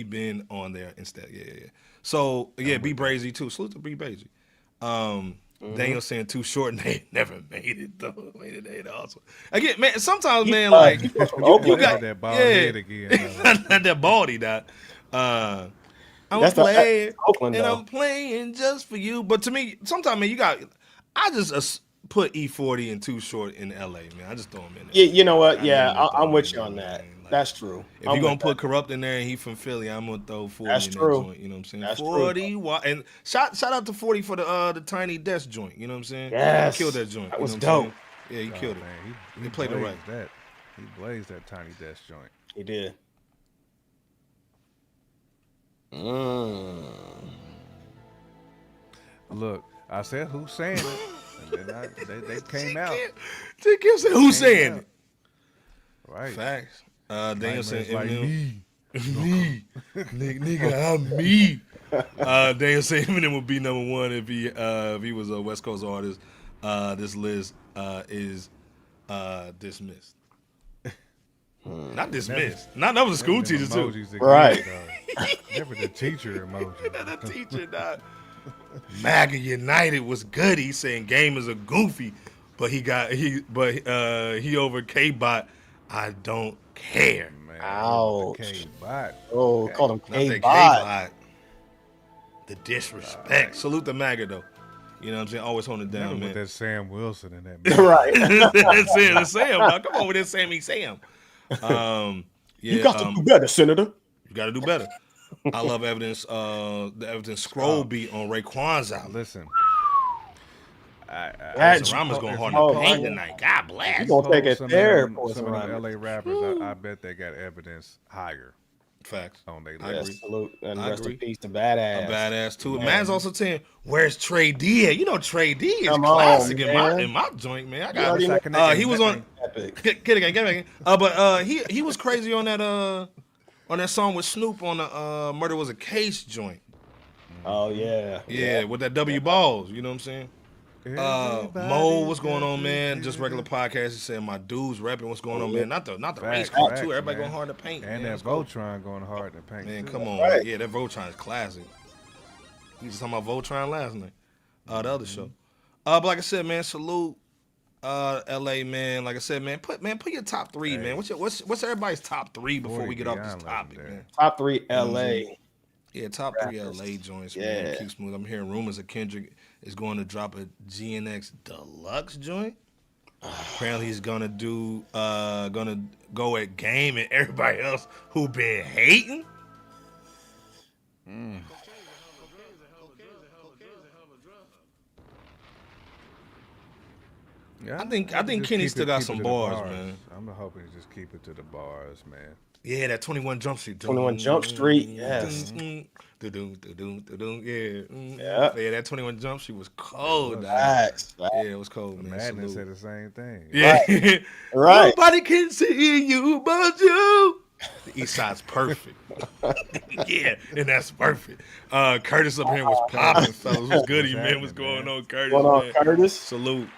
[SPEAKER 2] been on there instead. Yeah. So B Brazy too. Salute to B Brazy. Daniel saying too short and they never made it though. Made it also. Again, man. Sometimes, man, like you got
[SPEAKER 3] that bald head again.
[SPEAKER 2] Not that baldy, that. I'm playing just for you. But to me, sometimes, man, I just put E40 and Too Short in LA, man. I just throw them in there.
[SPEAKER 4] Yeah, you know what? I'm with you on that. Like, that's true.
[SPEAKER 2] If you're going to put Corrupt in there and he from Philly, I'm going to throw 40
[SPEAKER 4] that's
[SPEAKER 2] in
[SPEAKER 4] true.
[SPEAKER 2] that joint. You know what I'm saying?
[SPEAKER 4] That's
[SPEAKER 2] 40. True. And shout out to 40 for the Tiny Desk joint. You know what I'm saying?
[SPEAKER 4] Yes.
[SPEAKER 2] He killed that joint.
[SPEAKER 4] That was dope.
[SPEAKER 2] Yeah, he killed it.
[SPEAKER 3] Man,
[SPEAKER 2] he played it right.
[SPEAKER 3] He blazed that Tiny Desk joint.
[SPEAKER 4] He did.
[SPEAKER 3] Look, I said who's saying it, and then they came out.
[SPEAKER 2] J. Kim said who's saying it.
[SPEAKER 3] Right.
[SPEAKER 2] Facts. Daniel said
[SPEAKER 3] like me.
[SPEAKER 2] Nigga, I'm me. Daniel said Eminem would be number 1 if he was a West Coast artist. This list is dismissed. Not dismissed. That was a school teacher too.
[SPEAKER 3] Again,
[SPEAKER 4] right.
[SPEAKER 3] Never the teacher emoji.
[SPEAKER 2] Not the teacher, dog. MAGA United was good. He's saying Game is a goofy, but he over K-Bot. I don't care.
[SPEAKER 3] Man,
[SPEAKER 4] ouch.
[SPEAKER 3] K-Bot.
[SPEAKER 4] Oh, called him K-Bot.
[SPEAKER 2] K-Bot. The disrespect. Salute the MAGA though. You know what I'm saying? Always holding it down, man.
[SPEAKER 3] With that Sam Wilson in that.
[SPEAKER 4] Right.
[SPEAKER 2] That's Sam. Now, come on with that Sammy Sam.
[SPEAKER 4] You got to do better, Senator.
[SPEAKER 2] You got to do better. I love evidence. The evidence scroll beat on Raekwon's album.
[SPEAKER 3] Listen,
[SPEAKER 2] Rama's going hard in the paint tonight. God bless.
[SPEAKER 4] You gonna take it there
[SPEAKER 3] some of them LA rappers? I bet they got evidence higher.
[SPEAKER 2] Facts.
[SPEAKER 3] On they
[SPEAKER 2] list.
[SPEAKER 3] Agree.
[SPEAKER 4] Salute and
[SPEAKER 2] I
[SPEAKER 4] rest
[SPEAKER 2] agree.
[SPEAKER 4] in peace to Badass.
[SPEAKER 2] A Badass too. Man's also saying, "Where's Trey D at?" You know, Trey D is
[SPEAKER 4] Come
[SPEAKER 2] classic
[SPEAKER 4] on,
[SPEAKER 2] in my joint, man. I
[SPEAKER 4] You
[SPEAKER 2] got.
[SPEAKER 4] already
[SPEAKER 2] He was on. Kidding. But he was crazy on that song with Snoop on the Murder Was a Case joint.
[SPEAKER 4] Oh yeah.
[SPEAKER 2] With that W Balls. You know what I'm saying? Mo, what's going on, man? Just regular podcast. He said my dudes rapping. What's going on, man? Not the race car too. Everybody going hard to paint.
[SPEAKER 3] And
[SPEAKER 2] man.
[SPEAKER 3] that Voltron going hard to paint.
[SPEAKER 2] Man,
[SPEAKER 3] too.
[SPEAKER 2] come on.
[SPEAKER 4] Right.
[SPEAKER 2] Yeah, that Voltron is classic. We just talking about Voltron last night. The other show. But like I said, man, salute LA, man. Like I said, man, put your top three, man. What's everybody's top three before we get off this topic, man?
[SPEAKER 4] Top 3 LA.
[SPEAKER 2] Yeah, top 3 LA joints, man. Keep smooth. I'm hearing rumors of Kendrick is going to drop a GNX Deluxe joint. Apparently he's gonna go at Game and everybody else who been hating.
[SPEAKER 3] Yeah,
[SPEAKER 2] I think Kenny still got some bars, man.
[SPEAKER 3] I'm hoping to just keep it to the bars, man.
[SPEAKER 2] Yeah, that 21 Jump Street.
[SPEAKER 4] 21 Jump Street, yes.
[SPEAKER 2] Yeah.
[SPEAKER 4] Yeah,
[SPEAKER 2] that 21 Jump Street was cold.
[SPEAKER 4] Facts.
[SPEAKER 2] Yeah, it was cold, man.
[SPEAKER 3] Madness
[SPEAKER 2] Salute.
[SPEAKER 3] said the same thing.
[SPEAKER 2] Yeah.
[SPEAKER 4] Right.
[SPEAKER 2] Nobody can see you but you. The East Side's perfect. Yeah, and that's perfect. Curtis up here was popping, fellas. What's good, man? What's going on, Curtis?
[SPEAKER 4] Going on,
[SPEAKER 2] man?
[SPEAKER 4] Curtis?
[SPEAKER 2] Salute.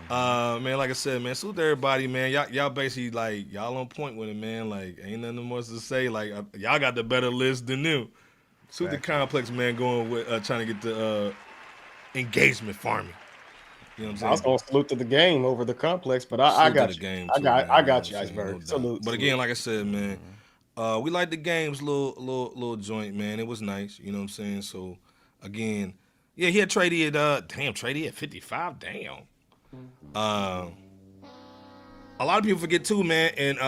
[SPEAKER 2] Man, like I said, man, salute to everybody, man. Y'all basically like y'all on point with it, man. Like ain't nothing more to say. Like y'all got the better list than them. Salute the Complex, man, going with trying to get the engagement farming. You know what I'm saying?
[SPEAKER 4] I was gonna salute to the game over the Complex, but I got you.
[SPEAKER 2] Game
[SPEAKER 4] I
[SPEAKER 2] too,
[SPEAKER 4] got
[SPEAKER 2] man.
[SPEAKER 4] you, Iceberg.
[SPEAKER 2] No
[SPEAKER 4] Salute.
[SPEAKER 2] But again, like I said, man, we like the game's little joint, man. It was nice. You know what I'm saying? So again, yeah, he had Trey D at Trey D at 55. Damn. A lot of people forget too, man. And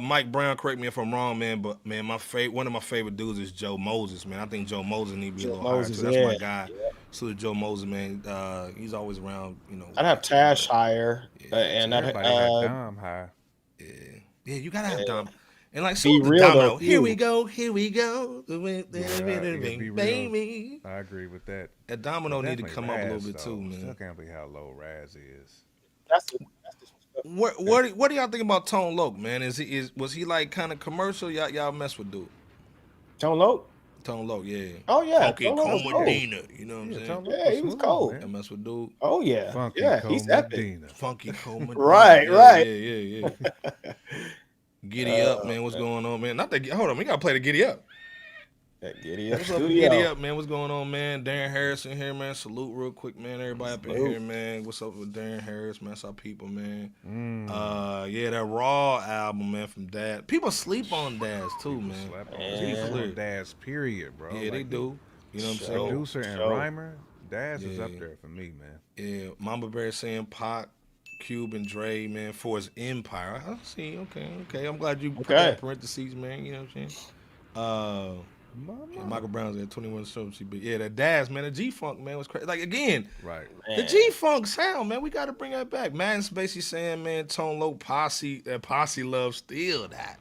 [SPEAKER 2] Mike Brown, correct me if I'm wrong, man. But man, one of my favorite dudes is Joe Moses, man. I think Joe Moses need to be a little higher. So that's my guy. So Joe Moses, man. He's always around. You know.
[SPEAKER 4] I'd have Tash higher, and I'd
[SPEAKER 3] have Dom high.
[SPEAKER 2] Yeah, you gotta have Dom. And like,
[SPEAKER 4] be real
[SPEAKER 2] Domino.
[SPEAKER 4] though.
[SPEAKER 2] Here we go. Baby.
[SPEAKER 3] I agree with that.
[SPEAKER 2] That Domino need to come up a little bit too, man.
[SPEAKER 3] Still can't believe how low Raz is.
[SPEAKER 2] What do y'all think about Tone Loc, man? Was he like kind of commercial? Y'all mess with dude.
[SPEAKER 4] Tone Loc?
[SPEAKER 2] Tone Loc, yeah.
[SPEAKER 4] Oh yeah.
[SPEAKER 2] Funky Comadina, you know what I'm saying?
[SPEAKER 4] Yeah, he was cold.
[SPEAKER 2] I mess with dude.
[SPEAKER 4] Oh yeah.
[SPEAKER 3] Funky
[SPEAKER 4] he's epic.
[SPEAKER 2] Funky Comadina.
[SPEAKER 4] Right.
[SPEAKER 2] Yeah. Giddy Up, man. What's going on, man? Hold on, we gotta play the Giddy Up.
[SPEAKER 4] Giddy Up.
[SPEAKER 2] What's up, Giddy Up, man? What's going on, man? Darren Harris in here, man. Salute real quick, man. Everybody up in here, man. What's up with Darren Harris, man? That's our people, man. Yeah, that Raw album, man, from Dad. People sleep on Daz too, man.
[SPEAKER 3] Sleep on Daz, period, bro.
[SPEAKER 2] Yeah, they do. You know what I'm saying?
[SPEAKER 3] Producer and rhymer, Daz is up there for me, man.
[SPEAKER 2] Yeah, Mamba Bear saying Pac, Cube, and Dre, man, for his empire. I see. Okay. I'm glad you put that in parentheses, man. You know what I'm saying? Yeah, Michael Brown's at 21 Soapsy, but yeah, that Daz, man, the G-Funk, man, was crazy. Like, again,
[SPEAKER 3] right?
[SPEAKER 2] The G-Funk sound, man, we got to bring that back. Man's basically saying, man, Tone Loc posse love still that.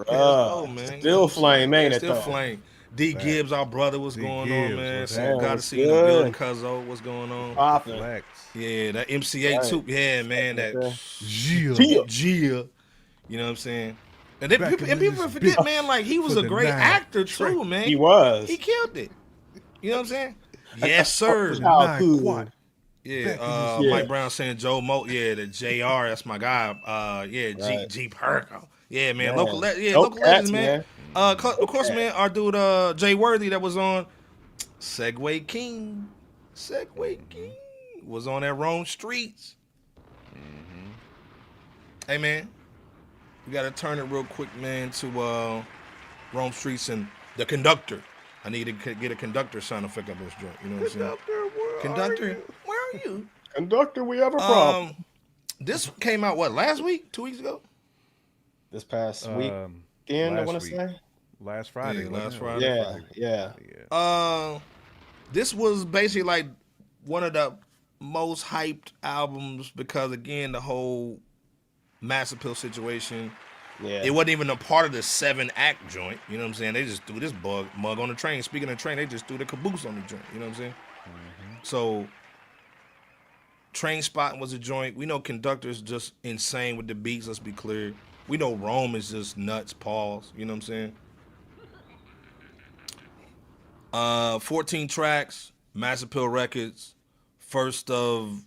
[SPEAKER 4] Man. Still flame, ain't it?
[SPEAKER 2] Still flame. D Gibbs, our brother, what's going on, man? Got to see
[SPEAKER 4] you
[SPEAKER 2] in the building, Cuzzo, what's going on?
[SPEAKER 4] Poppin'.
[SPEAKER 2] Yeah, that MCA too. Yeah, man, that Gia. You know what I'm saying? And people forget, man, like he was a great actor too, man.
[SPEAKER 4] He was.
[SPEAKER 2] He killed it. You know what I'm saying? Yes, sir. Yeah, Mike Brown saying Joe Mo. Yeah, the JR, that's my guy. G Perko. Yeah, man. Local legends, man. Of course, man, our dude Jay Worthy that was on Segway King was on that Rome Streets. Hey, man. We got to turn it real quick, man, to Rome Streets and the Conductor. I need to get a Conductor sound effect up this joint. You know what I'm saying? Conductor, where are you?
[SPEAKER 4] Conductor, we have a problem.
[SPEAKER 2] This came out, what, last week? 2 weeks ago?
[SPEAKER 4] This past weekend, I want to say?
[SPEAKER 3] Last Friday.
[SPEAKER 2] Last Friday.
[SPEAKER 4] Yeah.
[SPEAKER 2] This was basically like one of the most hyped albums because, again, the whole Mass Appeal situation
[SPEAKER 4] Yeah.
[SPEAKER 2] It wasn't even a part of the 7-act joint. You know what I'm saying? They just threw this mug on the train. Speaking of the train, they just threw the caboose on the joint. You know what I'm saying? Mm-hmm. So, Trainspotting was a joint. We know Conductor's just insane with the beats. Let's be clear. We know Rome is just nuts. Pause. You know what I'm saying? 14 tracks. Mass Appeal Records. First album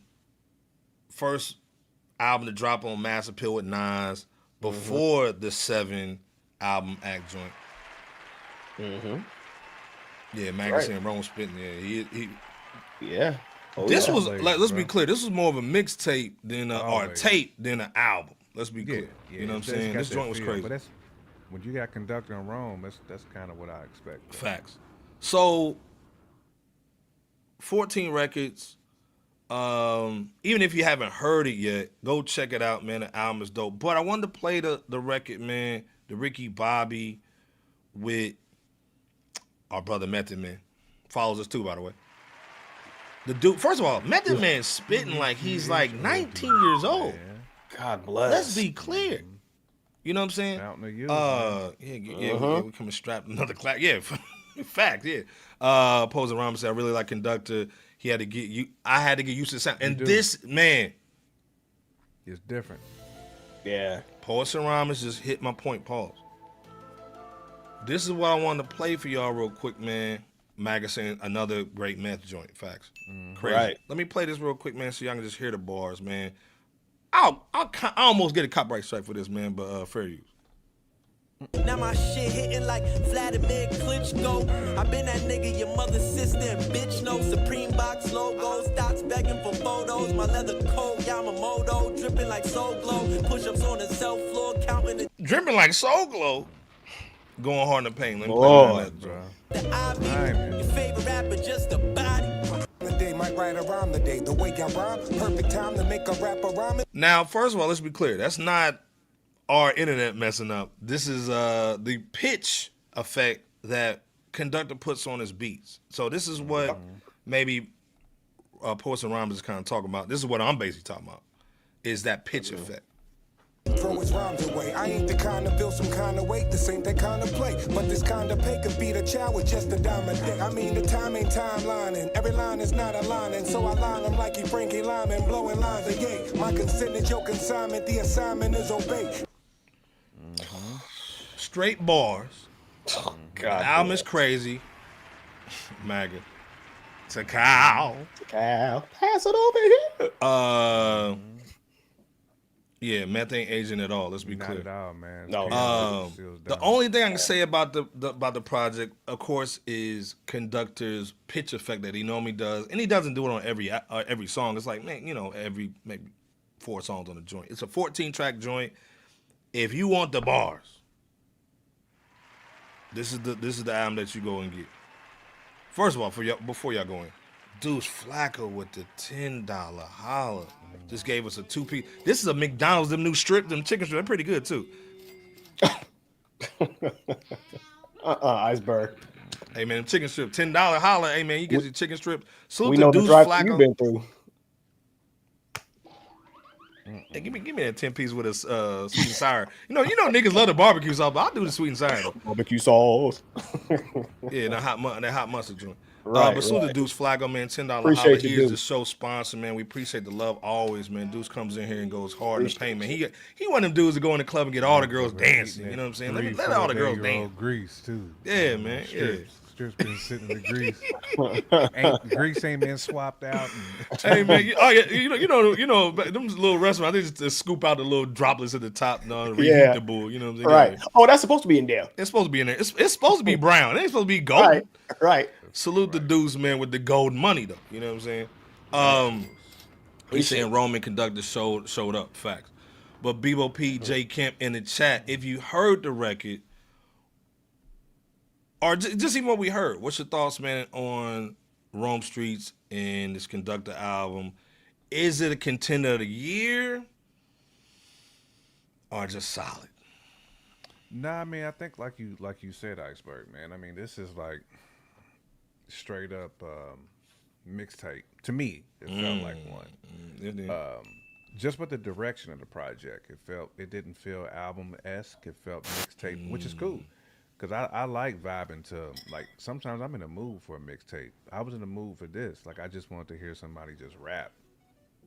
[SPEAKER 2] to drop on Mass Appeal with Nas before the 7 album act joint. Yeah, Magazine Rome spitting. Yeah,
[SPEAKER 4] yeah.
[SPEAKER 2] This was like, let's be clear. This was more of a mixtape than or a tape than an album. Let's be clear.
[SPEAKER 3] Yeah,
[SPEAKER 2] you know what I'm saying? This joint was crazy.
[SPEAKER 3] But that's when you got Conductor and Rome. That's kind of what I expect. Though.
[SPEAKER 2] Facts. So 14 records. Even if you haven't heard it yet, go check it out, man. The album is dope. But I wanted to play the record, man, the Ricky Bobby with our brother Method Man. Follows us too, by the way. The dude, first of all, Method Man spitting like he's like 19 years old.
[SPEAKER 4] God bless.
[SPEAKER 2] Let's be clear. You know what I'm saying?
[SPEAKER 3] Out in the
[SPEAKER 2] we coming strapped another clap. Yeah, fact, yeah. Posing Rhymes said, I really like Conductor. I had to get used to the sound. And this, man.
[SPEAKER 3] It's different.
[SPEAKER 4] Yeah.
[SPEAKER 2] Poets and Rhymes just hit my point. Pause. This is what I wanted to play for y'all real quick, man. Magazine, another great meth joint. Facts. Crazy.
[SPEAKER 4] Right.
[SPEAKER 2] Let me play this real quick, man, so y'all can just hear the bars, man. I almost get a copyright strike for this, man, but fair use.
[SPEAKER 7] Now my shit hitting like Vladimir Klitschko. I been that nigga your mother's sister and bitch no Supreme box logos, dots begging for photos. My leather coat, Yamamoto, dripping like Soul Glow. Push-ups on the cell floor, counting the
[SPEAKER 2] dripping like Soul Glow. Going hard in the pain. Let me play that, bro.
[SPEAKER 7] The Ivy, your favorite rapper, just a body.
[SPEAKER 8] The day might ride around the day. The way I rhyme, perfect time to make a rapper rhyme.
[SPEAKER 2] Now, first of all, let's be clear. That's not our internet messing up. This is the pitch effect that Conductor puts on his beats. So this is what maybe Poets and Rhymes is kind of talking about. This is what I'm basically talking about, is that pitch effect.
[SPEAKER 8] Throw his rhymes away. I ain't the kind to feel some kind of weight. This ain't that kind of play. But this kind of pay could beat a child with just a dime a day. I mean, the time ain't timelining. Every line is not aligning. So I line them like he Frankie Lyman, blowing lines of yay. My consent is your consignment. The assignment is obeyed.
[SPEAKER 2] Straight bars.
[SPEAKER 4] God,
[SPEAKER 2] the album is crazy. MAGA. It's a cow.
[SPEAKER 4] Pass it over here.
[SPEAKER 2] Yeah, meth ain't aging at all. Let's be
[SPEAKER 3] Not
[SPEAKER 2] clear.
[SPEAKER 3] at all, man.
[SPEAKER 2] No. The only thing I can say about the project, of course, is Conductor's pitch effect that he normally does, and he doesn't do it on every song. It's like, man, every maybe 4 songs on the joint. It's a 14-track joint. If you want the bars, this is the album that you go and get. First of all, before y'all go in, Deuce Flacco with the $10 holla. Just gave us a 2-piece. This is a McDonald's, them new chicken strips. They're pretty good too.
[SPEAKER 4] Iceberg.
[SPEAKER 2] Hey man, chicken strip, $10 holla. Hey man, you get your chicken strip. Salute
[SPEAKER 4] we
[SPEAKER 2] to
[SPEAKER 4] know
[SPEAKER 2] Deuce
[SPEAKER 4] the drive
[SPEAKER 2] Flacco.
[SPEAKER 4] you've been through.
[SPEAKER 2] Hey, give me that 10-piece with a sweet and sour. You know niggas love the barbecue sauce, but I'll do the sweet and sour though.
[SPEAKER 4] Barbecue sauce.
[SPEAKER 2] Yeah, that hot mustard joint.
[SPEAKER 4] Right,
[SPEAKER 2] but salute to Deuce Flacco, man. $10
[SPEAKER 4] appreciate
[SPEAKER 2] holla.
[SPEAKER 4] you,
[SPEAKER 2] He is
[SPEAKER 4] Deuce.
[SPEAKER 2] the show sponsor, man. We appreciate the love always, man. Deuce comes in here and goes hard in the paint, man. He one of them dudes that go in the club and get all the girls dancing. You know what I'm saying? Let all the girls dance.
[SPEAKER 3] Grease too.
[SPEAKER 2] Yeah, man.
[SPEAKER 3] Strips been sitting in the grease. Grease ain't been swapped out.
[SPEAKER 2] Hey man, you know, them little restaurants, they just scoop out the little droplets at the top, reheat the bull. You know what I'm saying?
[SPEAKER 4] Right. Oh, that's supposed to be in there.
[SPEAKER 2] It's supposed to be in there. It's supposed to be brown. It ain't supposed to be gold.
[SPEAKER 4] Right.
[SPEAKER 2] Salute the Deuce, man, with the gold money though. You know what I'm saying? He's saying Roman Conductor showed up. Facts. But Bebo P, J Kemp in the chat, if you heard the record, or just even what we heard, what's your thoughts, man, on Rome Streetz and this Conductor album? Is it a contender of the year or just solid?
[SPEAKER 3] Nah, I mean, I think like you said, Iceberg, man. I mean, this is like straight up mixtape. To me, it felt like one. just with the direction of the project, it didn't feel album-esque. It felt mixtape, which is cool. Because I like vibing to, like, sometimes I'm in a mood for a mixtape. I was in the mood for this. Like, I just wanted to hear somebody just rap,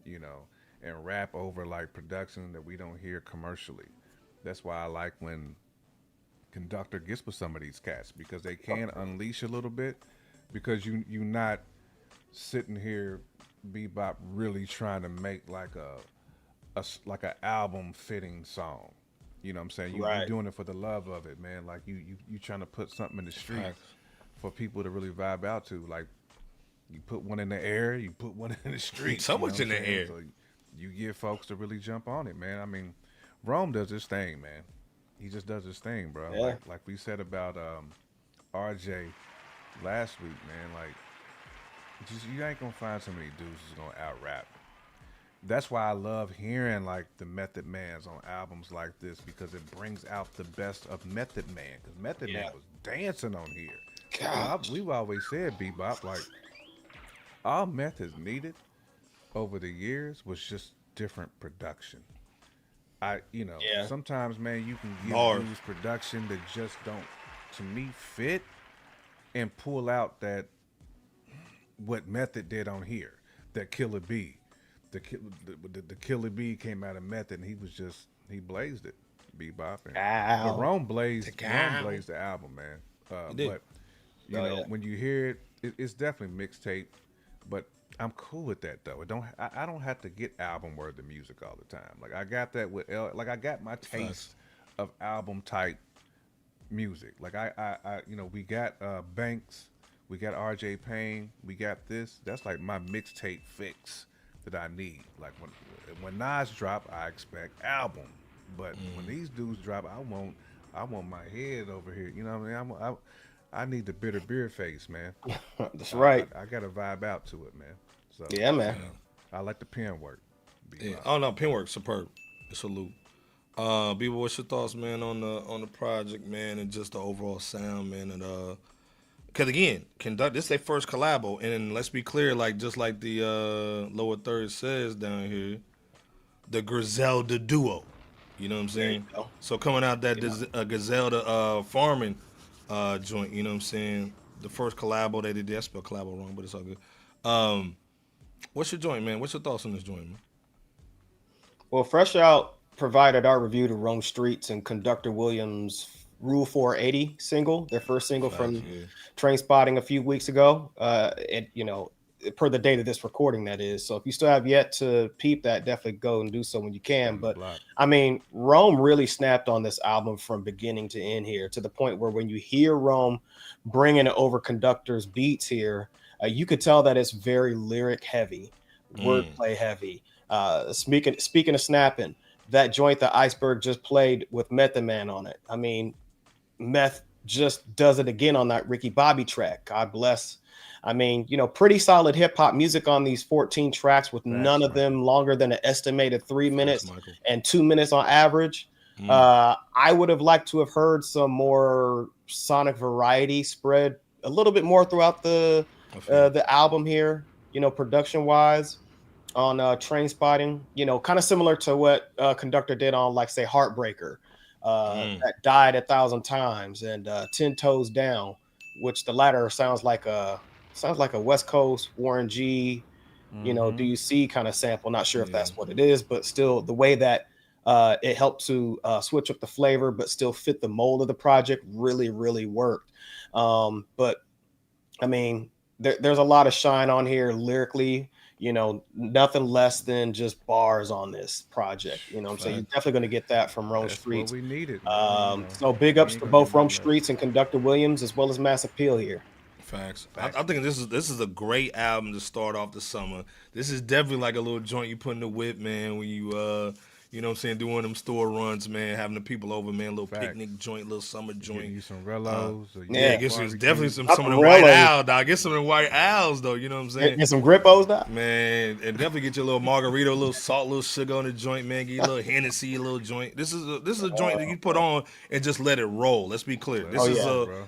[SPEAKER 3] you know, and rap over, like, production that we don't hear commercially. That's why I like when Conductor gets with some of these cats, because they can unleash a little bit, because you not sitting here, Bebop, really trying to make, like, like an album-fitting song. You know what I'm saying? You're doing it for the love of it, man. Like, you trying to put something in the streets for people to really vibe out to. Like, you put one in the air, you put one in the street.
[SPEAKER 2] So much in the air.
[SPEAKER 3] So you get folks to really jump on it, man. I mean, Rome does his thing, man. He just does his thing, bro.
[SPEAKER 4] Yeah.
[SPEAKER 3] Like we said about RJ last week, man. Like, you ain't gonna find so many dudes who's gonna out-rap. That's why I love hearing, like, the Method Mans on albums like this, because it brings out the best of Method Man. Because Method Man was dancing on here. We've always said, Bebop, like, all Meth has needed over the years was just different production. Sometimes, man, you can give dudes production that just don't, to me, fit, and pull out that what Method did on here, that Killer B. The Killer B came out of Method, and he blazed it, Bebop. But Rome blazed the album, man. But you know, when you hear it, it's definitely mixtape. But I'm cool with that, though. I don't have to get album worthy music all the time. Like, I got that with I got my taste of album type music. Like, I we got Banks, we got RJ Payne, we got this. That's like my mixtape fix that I need. Like, when Nas drop, I expect album, but when these dudes drop, I want my head over here. You know what I mean? I need the bitter beer face, man.
[SPEAKER 4] That's right.
[SPEAKER 3] I got to vibe out to it, man. So
[SPEAKER 4] yeah, man.
[SPEAKER 3] I like the pen work.
[SPEAKER 2] Yeah. Oh no, pen work superb. Salute. B-Boy, what's your thoughts, man, on the project, man, and just the overall sound, man, and because again, this is their first collabo, and let's be clear, like, just like the lower third says down here, the Griselda duo. You know what I'm saying? So coming out that Griselda farming joint, you know what I'm saying? The first collabo they did. I spelled collabo wrong, but it's all good. What's your joint, man? What's your thoughts on this joint, man?
[SPEAKER 4] Well, Fresh Out provided our review to Rome Streetz and Conductor Williams' Rule 480 single, their first single from Trainspotting a few weeks ago. Per the date of this recording, that is. So if you still have yet to peep that, definitely go and do so when you can. But I mean, Rome really snapped on this album from beginning to end here, to the point where when you hear Rome bringing over Conductor's beats here, you could tell that it's very lyric heavy, wordplay heavy. Speaking of snapping, that joint that Iceberg just played with Method Man on it. I mean, Meth just does it again on that Ricky Bobby track. God bless. I mean, pretty solid hip hop music on these 14 tracks, with none of them longer than an estimated 3 minutes and 2 minutes on average. I would have liked to have heard some more sonic variety spread a little bit more throughout the album here, production wise, on Trainspotting, kind of similar to what Conductor did on, like, say, Heartbreaker, that Died 1,000 Times, and 10 Toes Down, which the latter sounds like a West Coast Warren G, Do You See kind of sample. Not sure if that's what it is, but still the way that it helped to switch up the flavor but still fit the mold of the project really, really worked. But I mean, there's a lot of shine on here lyrically, nothing less than just bars on this project. You know what I'm saying? You're definitely going to get that from Rome Streetz.
[SPEAKER 3] We needed.
[SPEAKER 4] So big ups to both Rome Streetz and Conductor Williams, as well as Mass Appeal here.
[SPEAKER 2] Facts. I think this is a great album to start off the summer. This is definitely like a little joint you put in the whip, man, when you you know what I'm saying, doing them store runs, man, having the people over, man, little picnic joint, little summer joint.
[SPEAKER 3] Getting you some Rellos.
[SPEAKER 2] Get definitely some of the White Owls, dog. Get some of the White Owls, though, you know what I'm saying?
[SPEAKER 4] Get some Grippos, dog.
[SPEAKER 2] Man, and definitely get your little margarita, a little salt, a little sugar on the joint, man. Get your little Hennessy, a little joint. This is a joint that you put on and just let it roll. Let's be clear.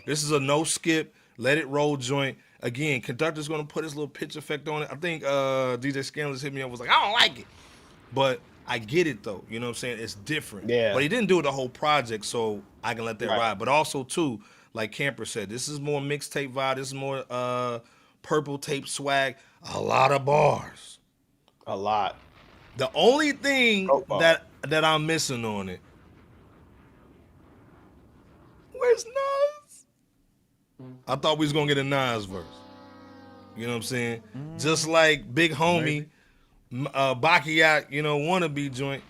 [SPEAKER 2] This is a no skip, let it roll joint. Again, Conductor's going to put his little pitch effect on it. I think DJ Scandalous hit me up, was like, I don't like it. But I get it though. You know what I'm saying? It's different.
[SPEAKER 4] Yeah.
[SPEAKER 2] But he didn't do the whole project, so I can let that ride. But also too, like Camper said, this is more mixtape vibe. This is more purple tape swag. A lot of bars.
[SPEAKER 4] A lot.
[SPEAKER 2] The only thing that I'm missing on it. Where's Nas? I thought we was gonna get a Nas verse. You know what I'm saying? Just like Big Homie, Basquiat, wannabe joint.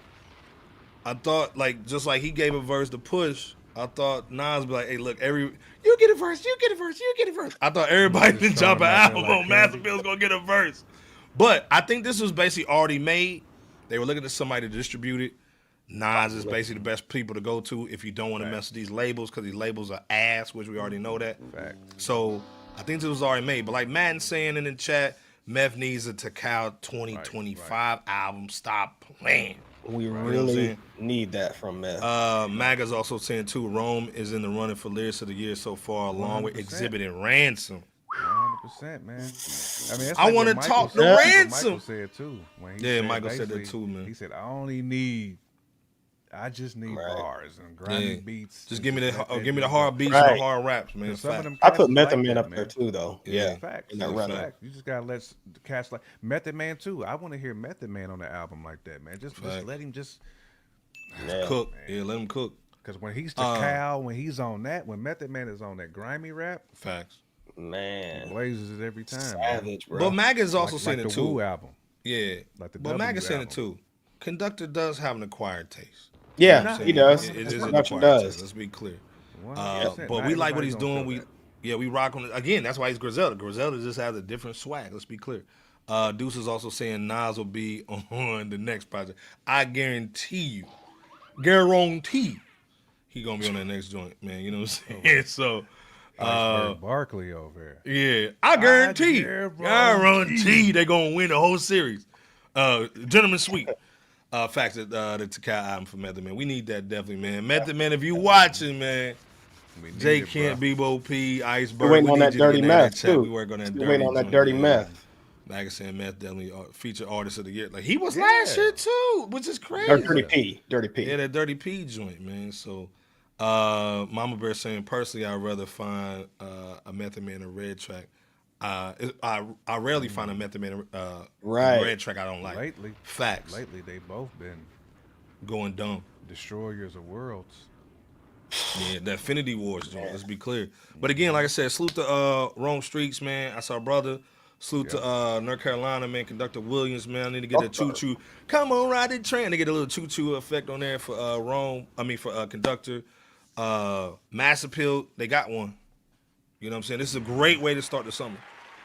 [SPEAKER 2] I thought just like he gave a verse to Push. I thought Nas be like, hey, look, you get a verse, you get a verse, you get a verse. I thought everybody didn't drop an album on Master Pill's gonna get a verse. But I think this was basically already made. They were looking at somebody to distribute it. Nas is basically the best people to go to if you don't want to mess with these labels, because these labels are ass, which we already know that. So I think this was already made. But like Madden saying in the chat, Meth needs a Takao 2025 album. Stop playing.
[SPEAKER 4] We really need that from Meth.
[SPEAKER 2] Maga's also saying too, Rome is in the running for Lyrics of the Year so far, along 100%. With Exhibit and Ransom.
[SPEAKER 3] 100%, man. I mean,
[SPEAKER 2] I want to talk to Ransom.
[SPEAKER 3] Michael said too.
[SPEAKER 2] Michael said that too, man.
[SPEAKER 3] He said, I just need bars and grinding beats.
[SPEAKER 2] Just give me the hard beats and the hard raps, man.
[SPEAKER 4] I put Method Man up there too, though. Yeah,
[SPEAKER 3] facts. You just gotta let the cats like Method Man too. I want to hear Method Man on the album like that, man. Just let him
[SPEAKER 2] cook. Yeah, let him cook.
[SPEAKER 3] Because when he's when he's on that, when Method Man is on that grimy rap,
[SPEAKER 2] facts.
[SPEAKER 4] Man,
[SPEAKER 3] blazes it every time.
[SPEAKER 4] Savage, bro.
[SPEAKER 2] But Mag is also saying it too.
[SPEAKER 3] Woo album.
[SPEAKER 2] Yeah, but Mag is saying it too. Conductor does have an acquired taste.
[SPEAKER 4] Yeah, he does.
[SPEAKER 2] It is an acquired taste. Let's be clear. But we like what he's doing. We rock on it. Again, that's why he's Griselda. Griselda just has a different swag. Let's be clear. Deuce is also saying Nas will be on the next project. I guarantee he gonna be on that next joint, man. You know what I'm saying? So.
[SPEAKER 3] Barkley over here.
[SPEAKER 2] Yeah, I guarantee they're gonna win the whole series. Gentleman Sweep. Facts that the Takao album for Method Man. We need that definitely, man. Method Man, if you watching, man. J Kent, Bebo P, Iceberg.
[SPEAKER 4] We're waiting on that dirty meth too.
[SPEAKER 2] We work on that.
[SPEAKER 4] Waiting on that dirty meth.
[SPEAKER 2] Like I said, Meth definitely featured artist of the year. Like he was last year too, which is crazy.
[SPEAKER 4] Dirty P.
[SPEAKER 2] Yeah, that Dirty P joint, man. So. Mama Bear saying personally, I'd rather find a Method Man in a red track. I rarely find a Method Man a red track I don't like.
[SPEAKER 3] Lately,
[SPEAKER 2] facts.
[SPEAKER 3] Lately, they both been
[SPEAKER 2] going dumb.
[SPEAKER 3] Destroyers of worlds.
[SPEAKER 2] Yeah, the Affinity Wars joint. Let's be clear. But again, like I said, salute to Rome Streets, man. I saw brother. Salute to North Carolina, man. Conductor Williams, man. I need to get a choo-choo. Come on, ride the train. To get a little choo-choo effect on there for for Conductor. Mass Appeal, they got one. You know what I'm saying? This is a great way to start the summer.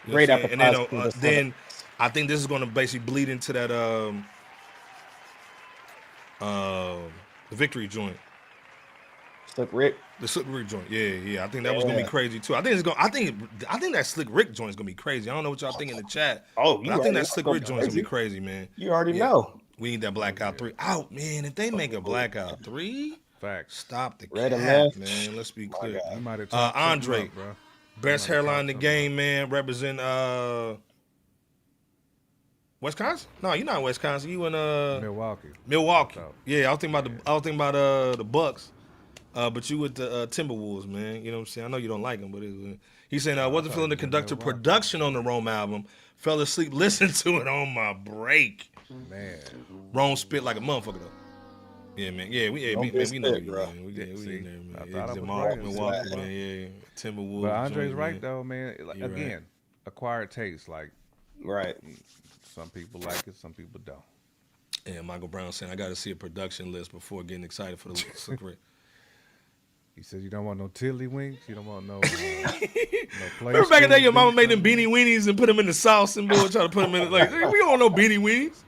[SPEAKER 2] You know
[SPEAKER 4] great
[SPEAKER 2] appetizer. And then I think this is going to basically bleed into that the Victory joint.
[SPEAKER 4] Slick Rick.
[SPEAKER 2] The Slick Rick joint. Yeah. I think that was gonna be crazy too. I think that Slick Rick joint is gonna be crazy. I don't know what y'all think in the chat. I think that Slick Rick joint is gonna be crazy, man.
[SPEAKER 4] You already know.
[SPEAKER 2] We need that Blackout 3 out, man. If they make a Blackout 3, stop the cap, man. Let's be clear. Andre, best hairline in the game, man. Represent Wisconsin? No, you're not in Wisconsin. You in Milwaukee. Yeah, I was thinking about the Bucks. But you with the Timberwolves, man. You know what I'm saying? I know you don't like them, but he's saying I wasn't feeling the Conductor production on the Rome album. Fell asleep listening to it on my break.
[SPEAKER 3] Man,
[SPEAKER 2] Rome spit like a motherfucker though. Yeah, man. Yeah, we know you, man. We in there, man. I thought Milwaukee, man. Yeah, Timberwolves.
[SPEAKER 3] But Andre's right though, man. Again, acquired taste. Like, some people like it, some people don't.
[SPEAKER 2] Yeah, Michael Brown saying I got to see a production list before getting excited for the secret.
[SPEAKER 3] He said you don't want no tiddlywinks. You don't want no.
[SPEAKER 2] Remember back in the day, your mama made them beanie weenies and put them in the sauce and boy, try to put them in like we don't want no beanie weenies.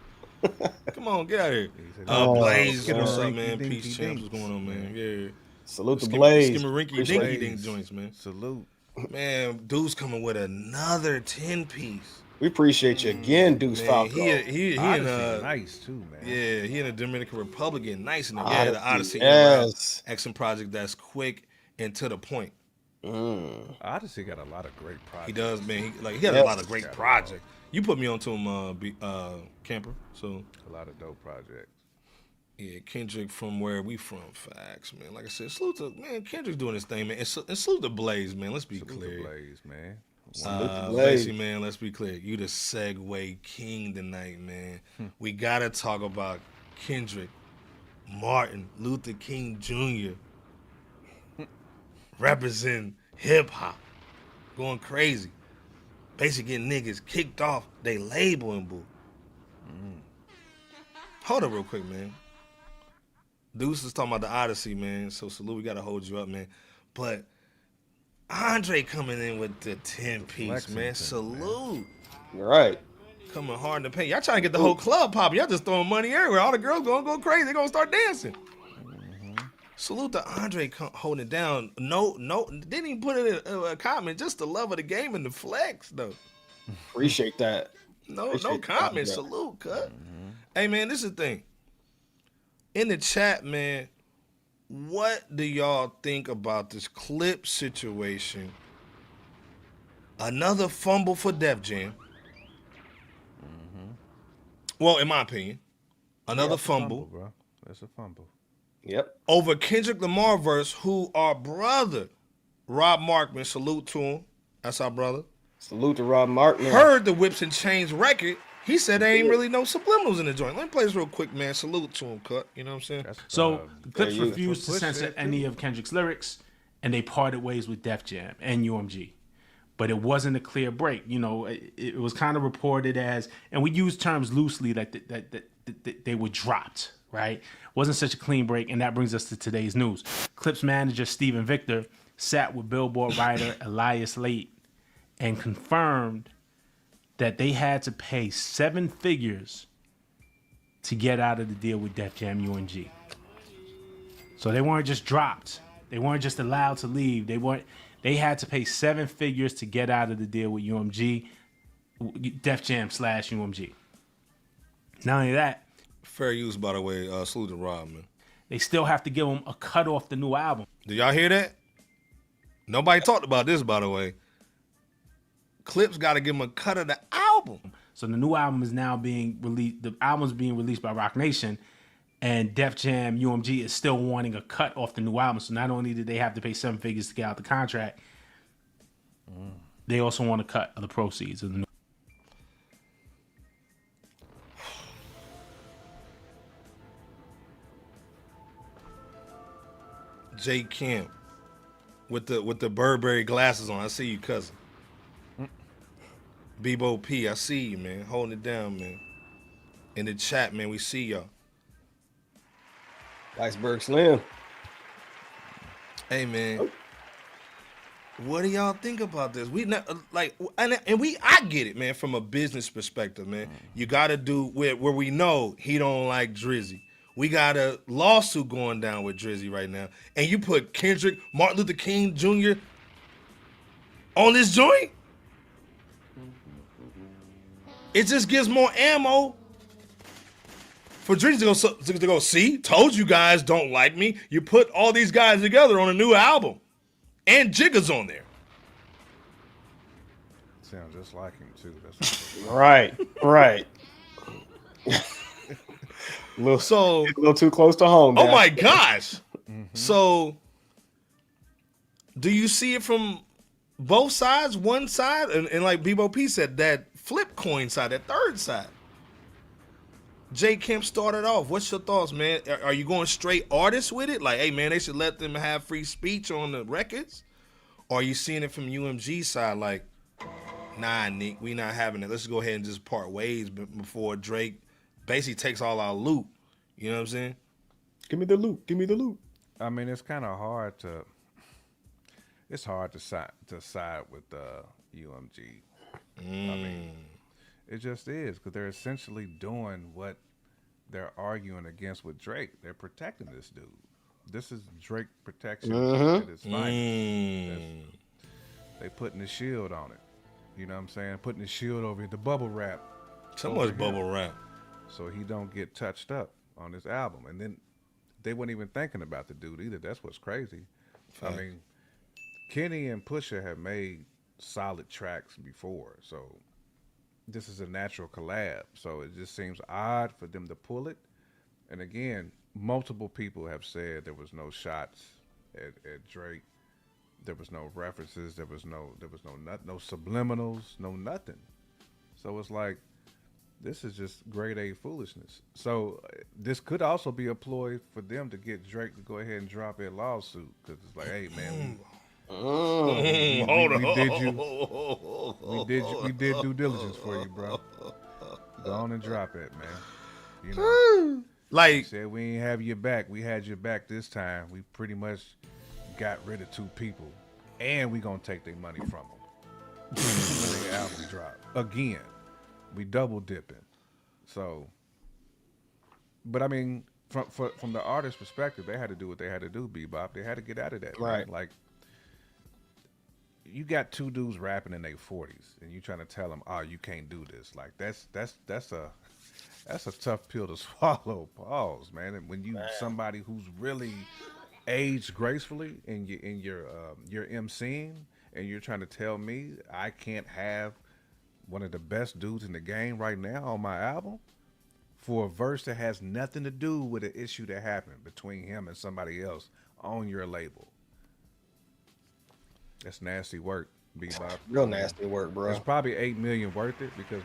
[SPEAKER 2] Come on, get out of here. Blaze, what's up, man? Peace, champs, what's going on, man? Yeah.
[SPEAKER 4] Salute to Blaze.
[SPEAKER 2] Skimmer Dinky Dink joints, man.
[SPEAKER 3] Salute.
[SPEAKER 2] Man, dude's coming with another 10-piece.
[SPEAKER 4] We appreciate you again, Deuce Falco.
[SPEAKER 2] He
[SPEAKER 3] nice too, man.
[SPEAKER 2] Yeah, he in the Dominican Republic getting nice in the Odyssey.
[SPEAKER 4] Yes.
[SPEAKER 2] Action project that's quick and to the point.
[SPEAKER 3] Odyssey got a lot of great projects.
[SPEAKER 2] He does, man. He got a lot of great projects. You put me onto him, Camper. So
[SPEAKER 3] a lot of dope projects.
[SPEAKER 2] Yeah, Kendrick from where we from, facts, man. Like I said, salute to, man, Kendrick's doing his thing, man. And salute to Blaze, man. Let's be clear.
[SPEAKER 3] Blaze, man.
[SPEAKER 2] Blaze, man, let's be clear. You the segue king tonight, man. We got to talk about Kendrick, Martin Luther King Jr. representing hip-hop. Going crazy. Basically getting niggas kicked off they label and boo. Hold up real quick, man. Deuce is talking about the Odyssey, man. So salute, we gotta hold you up, man. But Andre coming in with the 10-piece, man. Salute.
[SPEAKER 4] You're right.
[SPEAKER 2] Coming hard in the paint. Y'all trying to get the whole club popping. Y'all just throwing money everywhere. All the girls gonna go crazy. They gonna start dancing. Salute to Andre holding it down. No, didn't even put it in a comment. Just the love of the game and the flex, though.
[SPEAKER 4] Appreciate that.
[SPEAKER 2] No comment. Salute, cut. Hey, man, this is the thing. In the chat, man, what do y'all think about this Clipse situation? Another fumble for Def Jam. Well, in my opinion, another fumble.
[SPEAKER 3] Bro. That's a fumble.
[SPEAKER 4] Yep.
[SPEAKER 2] Over Kendrick Lamar verse, who our brother, Rob Markman, salute to him. That's our brother.
[SPEAKER 4] Salute to Rob Markman.
[SPEAKER 2] Heard the Whips and Chains record. He said there ain't really no subliminals in the joint. Let me play this real quick, man. Salute to him, cut. You know what I'm saying?
[SPEAKER 9] So Clipse refused to censor any of Kendrick's lyrics, and they parted ways with Def Jam and UMG. But it wasn't a clear break. You know, it was kind of reported as, and we use terms loosely, that they were dropped, right? Wasn't such a clean break, and that brings us to today's news. Clipse manager Steven Victor sat with Billboard writer Elias Late and confirmed that they had to pay 7 figures to get out of the deal with Def Jam UMG. So they weren't just dropped. They weren't just allowed to leave. They had to pay 7 figures to get out of the deal with UMG, Def Jam / UMG. Not only that,
[SPEAKER 2] fair use, by the way. Salute to Rob, man.
[SPEAKER 9] They still have to give them a cut off the new album.
[SPEAKER 2] Do y'all hear that? Nobody talked about this, by the way. Clipse got to give them a cut of the album.
[SPEAKER 9] So the new album is now being released. The album's being released by Roc Nation, and Def Jam UMG is still wanting a cut off the new album. So not only did they have to pay 7 figures to get out the contract, they also want a cut of the proceeds of the new.
[SPEAKER 2] J Camp with the Burberry glasses on. I see you, cousin. Bebo P, I see you, man. Holding it down, man. In the chat, man, we see y'all.
[SPEAKER 4] Iceberg Slim.
[SPEAKER 2] Hey, man. What do y'all think about this? We not I get it, man, from a business perspective, man. You got to do where we know he don't like Drizzy. We got a lawsuit going down with Drizzy right now, and you put Kendrick, Martin Luther King Jr. on this joint. It just gives more ammo for Drizzy to go, see, told you guys don't like me. You put all these guys together on a new album. And Jigga's on there.
[SPEAKER 3] Sounds just like him, too. That's
[SPEAKER 4] right. A little too close to home.
[SPEAKER 2] Oh, my gosh. So, do you see it from both sides, one side? And like Bebo P said, that flip coin side, that third side. J Kemp started off. What's your thoughts, man? Are you going straight artist with it? Like, hey, man, they should let them have free speech on the records? Or are you seeing it from UMG's side like, nah, Nick, we not having it. Let's go ahead and just part ways before Drake basically takes all our loot. You know what I'm saying?
[SPEAKER 4] Give me the loot.
[SPEAKER 3] I mean, it's kind of hard to side with UMG. I mean, it just is, because they're essentially doing what they're arguing against with Drake. They're protecting this dude. This is Drake protection at its finest. They putting the shield on it. You know what I'm saying? Putting the shield over it, the bubble wrap.
[SPEAKER 2] So much bubble wrap.
[SPEAKER 3] So he don't get touched up on this album. And then they weren't even thinking about the dude either. That's what's crazy. Fact. I mean, Kenny and Pusha have made solid tracks before, so this is a natural collab. So it just seems odd for them to pull it. And again, multiple people have said there was no shots at Drake. There was no references. There was no subliminals, no nothing. So it's like, this is just grade A foolishness. So this could also be a ploy for them to get Drake to go ahead and drop a lawsuit, because it's like, hey man, we did due diligence for you, bro. Go on and drop it, man. You know,
[SPEAKER 2] like
[SPEAKER 3] said we ain't have your back. We had your back this time. We pretty much got rid of 2 people, and we gonna take their money from them. When their album drop again, we double dipping. So, but I mean, from the artist's perspective, they had to do what they had to do. Bebop, they had to get out of that.
[SPEAKER 4] Right.
[SPEAKER 3] Man. Like, you got 2 dudes rapping in their 40s, and you trying to tell them, oh, you can't do this. Like, that's a tough pill to swallow. Pause, man. And when you somebody who's really aged gracefully in your MCing, and you're trying to tell me I can't have one of the best dudes in the game right now on my album for a verse that has nothing to do with an issue that happened between him and somebody else on your label. That's nasty work, Bebop.
[SPEAKER 4] Real nasty work, bro.
[SPEAKER 3] It's probably $8 million worth it, because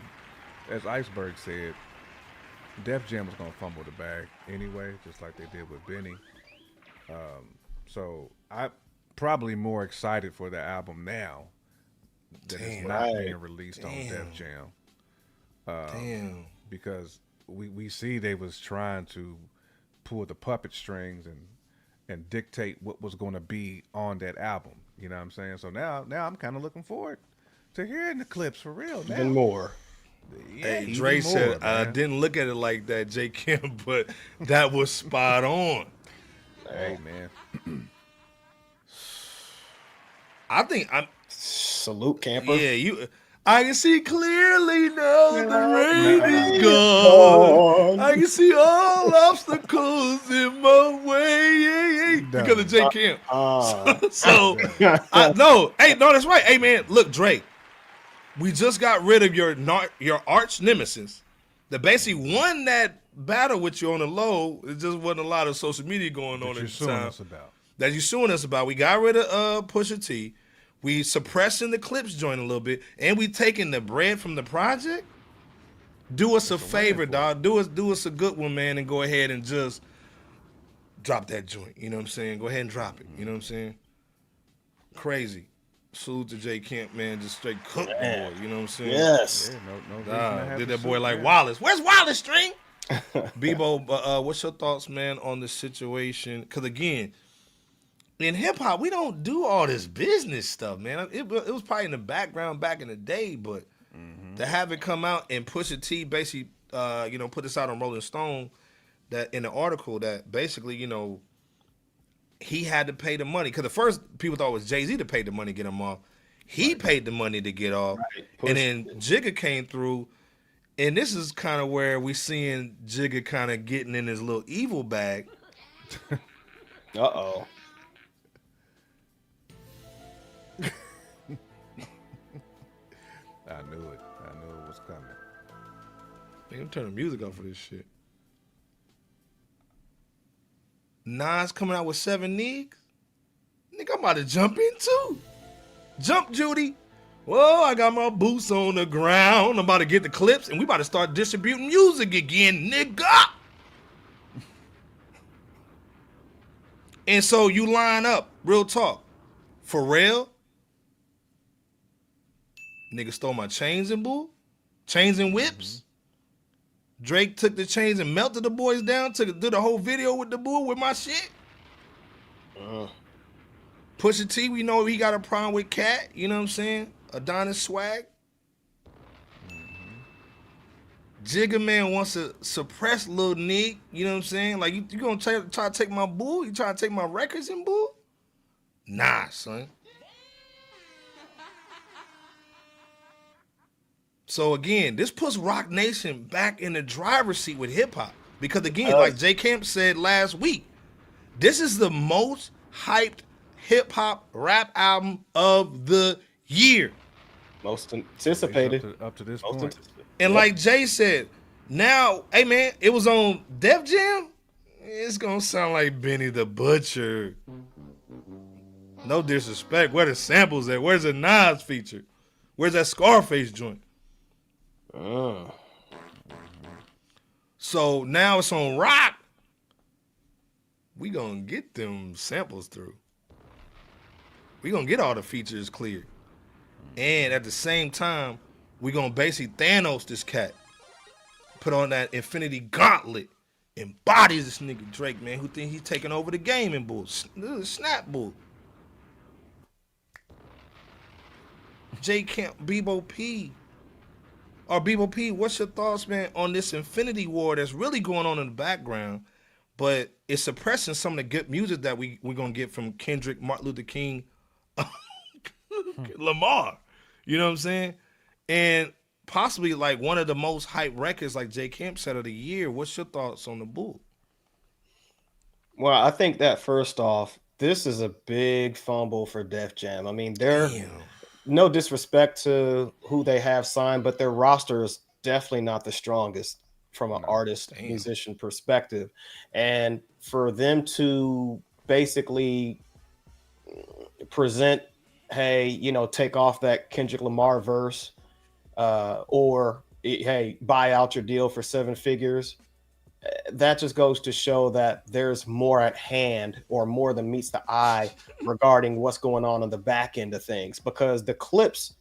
[SPEAKER 3] as Iceberg said, Def Jam was gonna fumble the bag anyway, just like they did with Benny. So I'm probably more excited for the album now that it's not being released on Def Jam. Because we see they was trying to pull the puppet strings and dictate what was going to be on that album. You know what I'm saying? So now I'm kind of looking forward to hearing the Clipse for real now.
[SPEAKER 4] Even more.
[SPEAKER 3] Yeah,
[SPEAKER 2] hey, Dre said, I didn't look at it like that, J. Kim, but that was spot on.
[SPEAKER 3] Hey, man.
[SPEAKER 2] I think I'm...
[SPEAKER 4] Salute, Camper.
[SPEAKER 2] Yeah, I can see clearly now that the rain is gone. I can see all obstacles in my way. Because of J. Kim. That's right. Hey, man, look, Drake. We just got rid of your arch nemesis that basically won that battle with you on the low. It just wasn't a lot of social media going on at the time. That you're suing us about. We got rid of Pusha T. We suppressing the Clipse joint a little bit, and we taking the bread from the project. Do us a favor, dog. Do us a good one, man, and go ahead and just drop that joint. You know what I'm saying? Go ahead and drop it. You know what I'm saying? Crazy. Salute to J. Kemp, man. Just straight cook boy. You know what I'm saying?
[SPEAKER 4] Yes.
[SPEAKER 3] Yeah,
[SPEAKER 2] did that boy like Wallace. Where's Wallace String? Bebo, what's your thoughts, man, on the situation? Because, again, in hip-hop, we don't do all this business stuff, man. It was probably in the background back in the day, but to have it come out and Pusha T basically, put this out on Rolling Stone, that in the article that basically, he had to pay the money. Because at first, people thought it was Jay-Z to pay the money to get him off. He paid the money to get off. Right. And then Jigga came through. And this is kind of where we seeing Jigga kind of getting in his little evil bag.
[SPEAKER 4] Uh-oh.
[SPEAKER 3] I knew it. I knew it was coming.
[SPEAKER 2] I'm turning music off for this shit. Nas coming out with 7 niggas. Nigga, I'm about to jump in too. Jump, Judy. Whoa, I got my boots on the ground. I'm about to get the Clipse, and we about to start distributing music again, nigga. And so you line up, real talk. Pharrell. Nigga stole my chains and whips. Drake took the chains and melted the boys down, did the whole video with the bull with my shit. Pusha T, we know he got a problem with Cat, you know what I'm saying? Adonis Swag. Jigga Man wants to suppress Lil Nick, you know what I'm saying? Like, you gonna try to take my bull? You trying to take my records and bull? Nah, son. So again, this puts Rock Nation back in the driver's seat with hip hop. Because again, like J. Camp said last week, this is the most hyped hip hop rap album of the year.
[SPEAKER 4] Most anticipated.
[SPEAKER 3] Up to this point.
[SPEAKER 2] And like Jay said, now, hey man, it was on Def Jam. It's gonna sound like Benny the Butcher. No disrespect. Where the samples at? Where's the Nas feature? Where's that Scarface joint? So now it's on Rock. We gonna get them samples through. We gonna get all the features cleared. And at the same time, we gonna basically Thanos this cat. Put on that Infinity Gauntlet. Embodies this nigga Drake, man, who think he's taking over the game in bull. Snap bull. J Camp, Bebo P. Or Bebo P, what's your thoughts, man, on this Infinity War that's really going on in the background, but it's suppressing some of the good music that we're going to get from Kendrick, Martin Luther King, Lamar. You know what I'm saying? And possibly like one of the most hyped records, like J Camp said, of the year. What's your thoughts on the bull?
[SPEAKER 4] Well, I think that first off, this is a big fumble for Def Jam. I mean, no disrespect to who they have signed, but their roster is definitely not the strongest from an artist, musician perspective. And for them to basically present, hey, you know, take off that Kendrick Lamar verse, or hey, buy out your deal for 7 figures, that just goes to show that there's more at hand or more than meets the eye regarding what's going on the back end of things. Because the Clipse,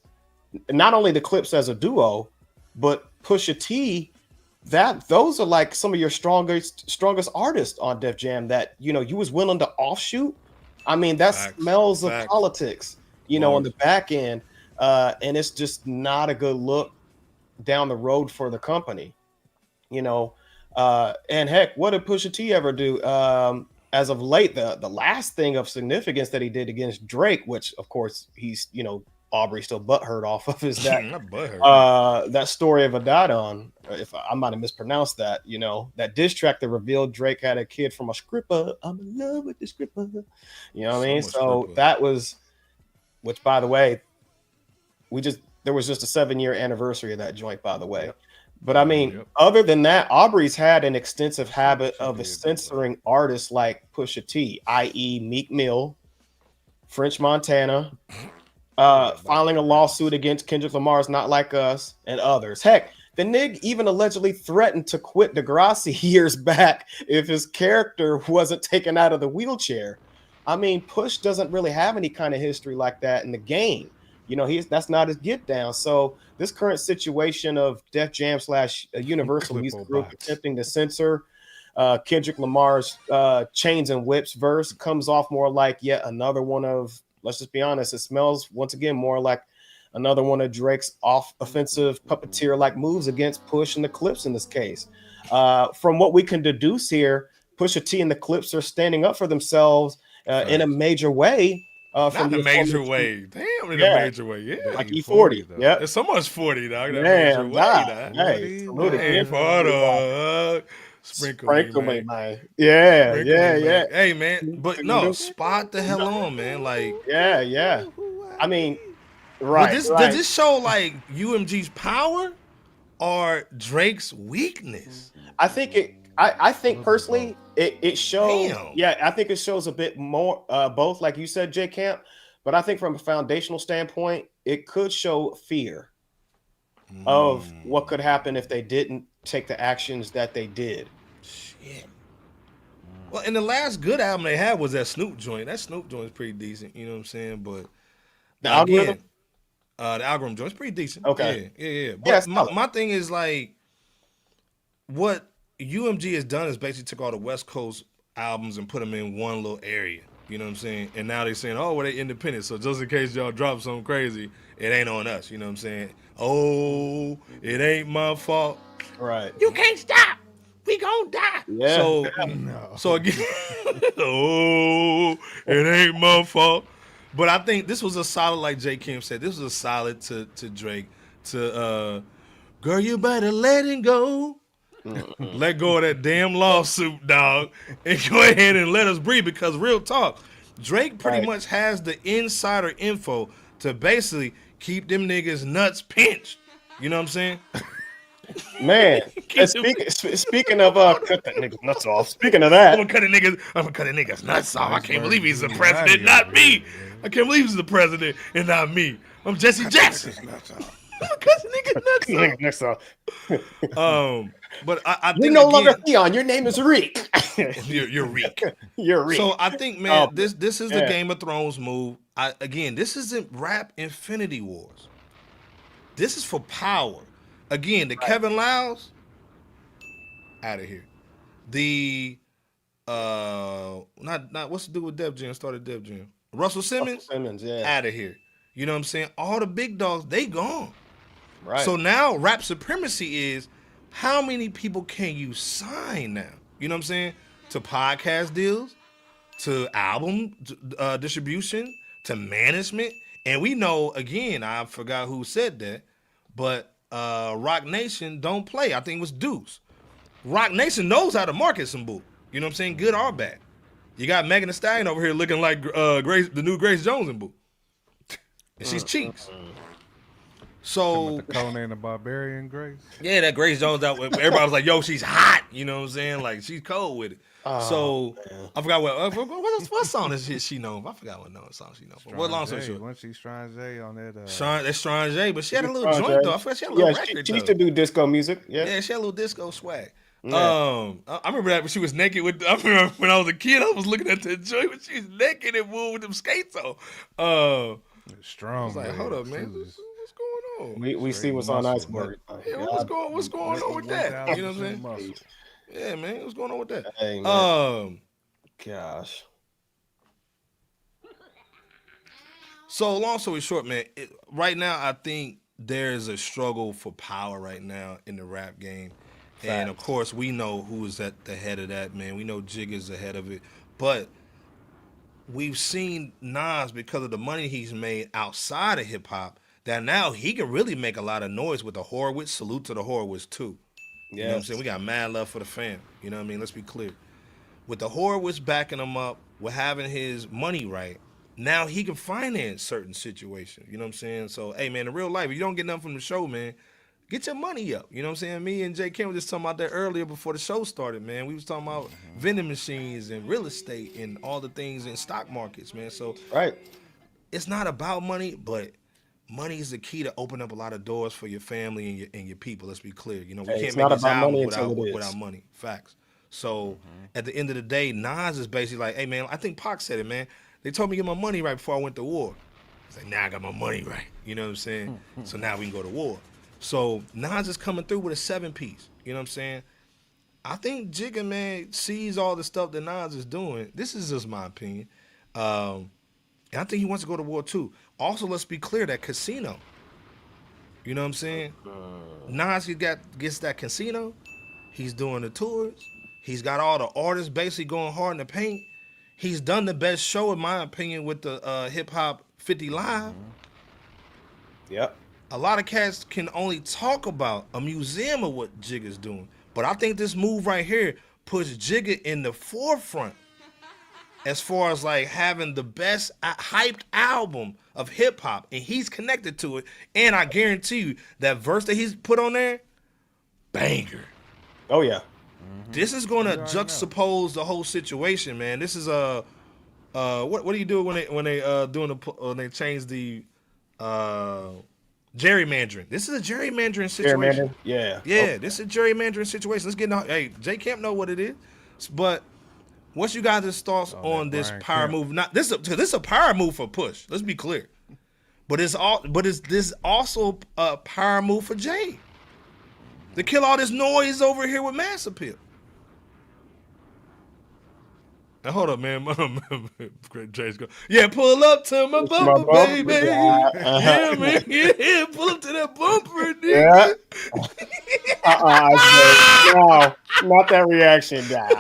[SPEAKER 4] not only the Clipse as a duo, but Pusha T, those are like some of your strongest artists on Def Jam that, you know, you was willing to offshoot. I mean, that smells of politics, you know, on the back end. And it's just not a good look down the road for the company, you know. And heck, what did Pusha T ever do? As of late, the last thing of significance that he did against Drake, which of course he's, you know, Aubrey still butthurt off of, is that that story of Adadon. If I might have mispronounced that, you know, that diss track that revealed Drake had a kid from a scripper. I'm in love with the scripper. You know what I mean? So that was, which by the way, there was just a 7-year anniversary of that joint, by the way. But I mean, other than that, Aubrey's had an extensive habit of censoring artists like Pusha T, i.e. Meek Mill, French Montana, filing a lawsuit against Kendrick Lamar's Not Like Us, and others. Heck, the nigga even allegedly threatened to quit Degrassi years back if his character wasn't taken out of the wheelchair. I mean, Push doesn't really have any kind of history like that in the game. You know, that's not his get down. So this current situation of Def Jam / Universal Music Group attempting to censor Kendrick Lamar's Chains and Whips verse comes off more like yet another one of, let's just be honest, it smells once again more like another one of Drake's offensive puppeteer-like moves against Push and the Clipse in this case. From what we can deduce here, Pusha T and the Clipse are standing up for themselves in a major way.
[SPEAKER 2] Not in a major way. Damn, in a major way. Yeah.
[SPEAKER 4] Like E40. Yeah.
[SPEAKER 2] It's someone's 40, dog.
[SPEAKER 4] Damn, hey, sprinkle me, man. Yeah.
[SPEAKER 2] Hey, man. But no, spot the hell on, man. Like,
[SPEAKER 4] yeah. I mean, right.
[SPEAKER 2] Does this show like UMG's power or Drake's weakness?
[SPEAKER 4] I think personally it shows. Damn. Yeah, I think it shows a bit more both, like you said, J Camp. But I think from a foundational standpoint, it could show fear of what could happen if they didn't take the actions that they did.
[SPEAKER 2] Shit. Well, and the last good album they had was that Snoop joint. That Snoop joint is pretty decent. You know what I'm saying? But
[SPEAKER 4] the algorithm,
[SPEAKER 2] the algorithm joint is pretty decent.
[SPEAKER 4] Okay.
[SPEAKER 2] Yeah. But my thing is like what UMG has done is basically took all the West Coast albums and put them in one little area. You know what I'm saying? And now they're saying, oh, well, they independent. So just in case y'all drop something crazy, it ain't on us. You know what I'm saying? Oh, it ain't my fault.
[SPEAKER 4] Right.
[SPEAKER 2] You can't stop. We gonna die.
[SPEAKER 4] Yeah.
[SPEAKER 2] So again, oh, it ain't my fault. But I think this was a solid, like J. Kim said, this was a solid to Drake. Girl, you better let it go. Let go of that damn lawsuit, dog, and go ahead and let us breathe. Because real talk, Drake pretty much has the insider info to basically keep them niggas nuts pinched. You know what I'm saying?
[SPEAKER 4] Man, speaking of cut that nigga nuts off. Speaking of that,
[SPEAKER 2] I'm gonna cut a nigga's nuts off. I can't believe he's the president, not me. I can't believe he's the president and not me. I'm Jesse Jackson. I'm gonna cut the nigga's nuts off. But I think
[SPEAKER 4] you're no longer Theon. Your name is Reek.
[SPEAKER 2] You're Reek.
[SPEAKER 4] You're Reek.
[SPEAKER 2] So I think, man, this is the Game of Thrones move. This isn't rap Infinity Wars. This is for power. Again, the Kevin Liles, out of here. The not what's to do with Def Jam? Started Def Jam. Russell Simmons, out of here. You know what I'm saying? All the big dogs, they gone.
[SPEAKER 4] Right.
[SPEAKER 2] So now rap supremacy is how many people can you sign now? You know what I'm saying? To podcast deals, to album distribution, to management. And we know, again, I forgot who said that, but Rock Nation don't play. I think it was Deuce. Rock Nation knows how to market some boo. You know what I'm saying? Good or bad. You got Megan Thee Stallion over here looking like the new Grace Jones and boo. And she's cheeks. So
[SPEAKER 3] the Conan the Barbarian Grace.
[SPEAKER 2] Yeah, that Grace Jones out. Everybody was like, "Yo, she's hot." You know what I'm saying? Like she's cold with it. So man. I forgot what song is she known? I forgot what song she known. What long story short?
[SPEAKER 3] Wasn't she Strange on that?
[SPEAKER 2] That's Strange, but she had a little joint though. I forgot she had a little record.
[SPEAKER 4] She used to do disco music. Yeah,
[SPEAKER 2] she had a little disco swag. Yeah. I remember that when she was naked with. I remember when I was a kid, I was looking at the joint when she was naked and moved with them skates on.
[SPEAKER 3] Strong.
[SPEAKER 2] I was like, hold up, man. What's going on?
[SPEAKER 4] We see what's on Iceberg.
[SPEAKER 2] Yeah, what's going on with that? You know what I'm saying? Yeah, man. What's going on with that?
[SPEAKER 4] Hey, gosh.
[SPEAKER 2] So long story short, man, right now I think there's a struggle for power right now in the rap game. Facts. And of course we know who's at the head of that, man. We know Jigga's ahead of it. But we've seen Nas, because of the money he's made outside of hip hop, that now he can really make a lot of noise with the Horowitz. Salute to the Horowitz too. You know what I'm saying? We got mad love for the fam. You know what I mean? Let's be clear. With the Horowitz backing him up, with having his money right, now he can finance certain situations. You know what I'm saying? So, hey, man, in real life, if you don't get nothing from the show, man, get your money up. You know what I'm saying? Me and Jay Kim were just talking about that earlier before the show started, man. We was talking about vending machines and real estate and all the things in stock markets, man. So, it's not about money, but money is the key to open up a lot of doors for your family and your people. Let's be clear. You know, we can't make this album without money. Facts. So at the end of the day, Nas is basically like, hey, man, I think Pac said it, man. They told me to get my money right before I went to war. He's like, now I got my money right. You know what I'm saying? So now we can go to war. So Nas is coming through with a 7-piece. You know what I'm saying? I think Jigga, man, sees all the stuff that Nas is doing. This is just my opinion. And I think he wants to go to war too. Also, let's be clear, that casino. You know what I'm saying? Nas gets that casino. He's doing the tours. He's got all the artists basically going hard in the paint. He's done the best show, in my opinion, with the Hip Hop 50 Live.
[SPEAKER 4] Yep.
[SPEAKER 2] A lot of cats can only talk about a museum of what Jigga's doing. But I think this move right here puts Jigga in the forefront as far as like having the best hyped album of hip hop, and he's connected to it. And I guarantee you that verse that he's put on there, banger.
[SPEAKER 4] Oh yeah.
[SPEAKER 2] This is gonna juxtapose the whole situation, man. This is what do you do when they change the gerrymandering? This is a gerrymandering situation.
[SPEAKER 4] Yeah.
[SPEAKER 2] This is a gerrymandering situation. Let's get hey, J Camp know what it is, but what's you guys' thoughts on this power move? Not this is a power move for Push. Let's be clear, but is this also a power move for Jay to kill all this noise over here with Mass Appeal? Now hold up, man. Jay's go. Yeah, pull up to my bumper, baby. Yeah, man. Yeah, pull up to that bumper, nigga.
[SPEAKER 4] No, not that reaction, guy.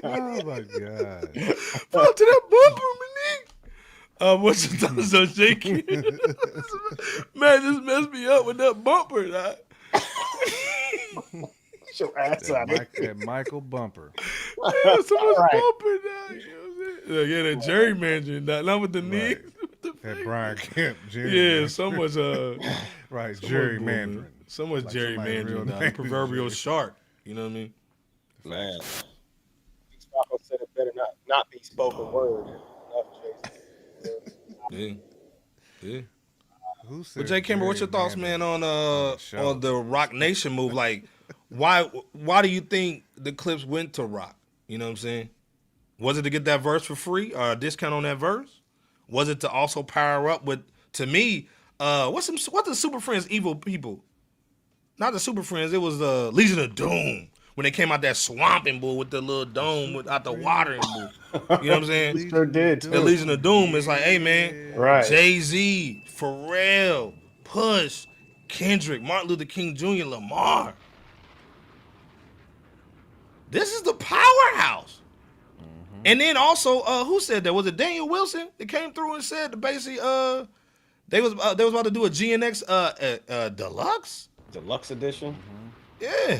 [SPEAKER 3] Oh my god.
[SPEAKER 2] Pull up to that bumper, man. What's your thoughts on Jay? Man, just messed me up with that bumper, dog.
[SPEAKER 4] Your ass out
[SPEAKER 3] that Michael Bumper.
[SPEAKER 2] Yeah, so much bumper now. You know what I'm saying? Yeah, that gerrymandering, not with the knee.
[SPEAKER 3] That Brian Kemp,
[SPEAKER 2] yeah, so much
[SPEAKER 3] right, gerrymandering.
[SPEAKER 2] So much like gerrymandering, proverbial shark. You know what I mean?
[SPEAKER 4] Man, Papa said it better not be spoken word.
[SPEAKER 2] Yeah. But Jay Kimber, what's your thoughts, man, on the Rock Nation move? Like, why do you think the Clipse went to Rock? You know what I'm saying? Was it to get that verse for free or a discount on that verse? Was it to also power up with? To me, what's the Super Friends evil people? Not the Super Friends. It was the Legion of Doom when they came out that swamping bull with the little dome without the water bull. You know what I'm saying?
[SPEAKER 4] Sure did. Too.
[SPEAKER 2] The Legion of Doom is like, hey man,
[SPEAKER 4] right?
[SPEAKER 2] Jay-Z, Pharrell, Push, Kendrick, Martin Luther King Jr., Lamar. This is the powerhouse. Mm-hmm. And then also, who said that? Was it Daniel Wilson that came through and said that basically they was about to do a GNX
[SPEAKER 4] deluxe edition?
[SPEAKER 2] Mm-hmm. Yeah.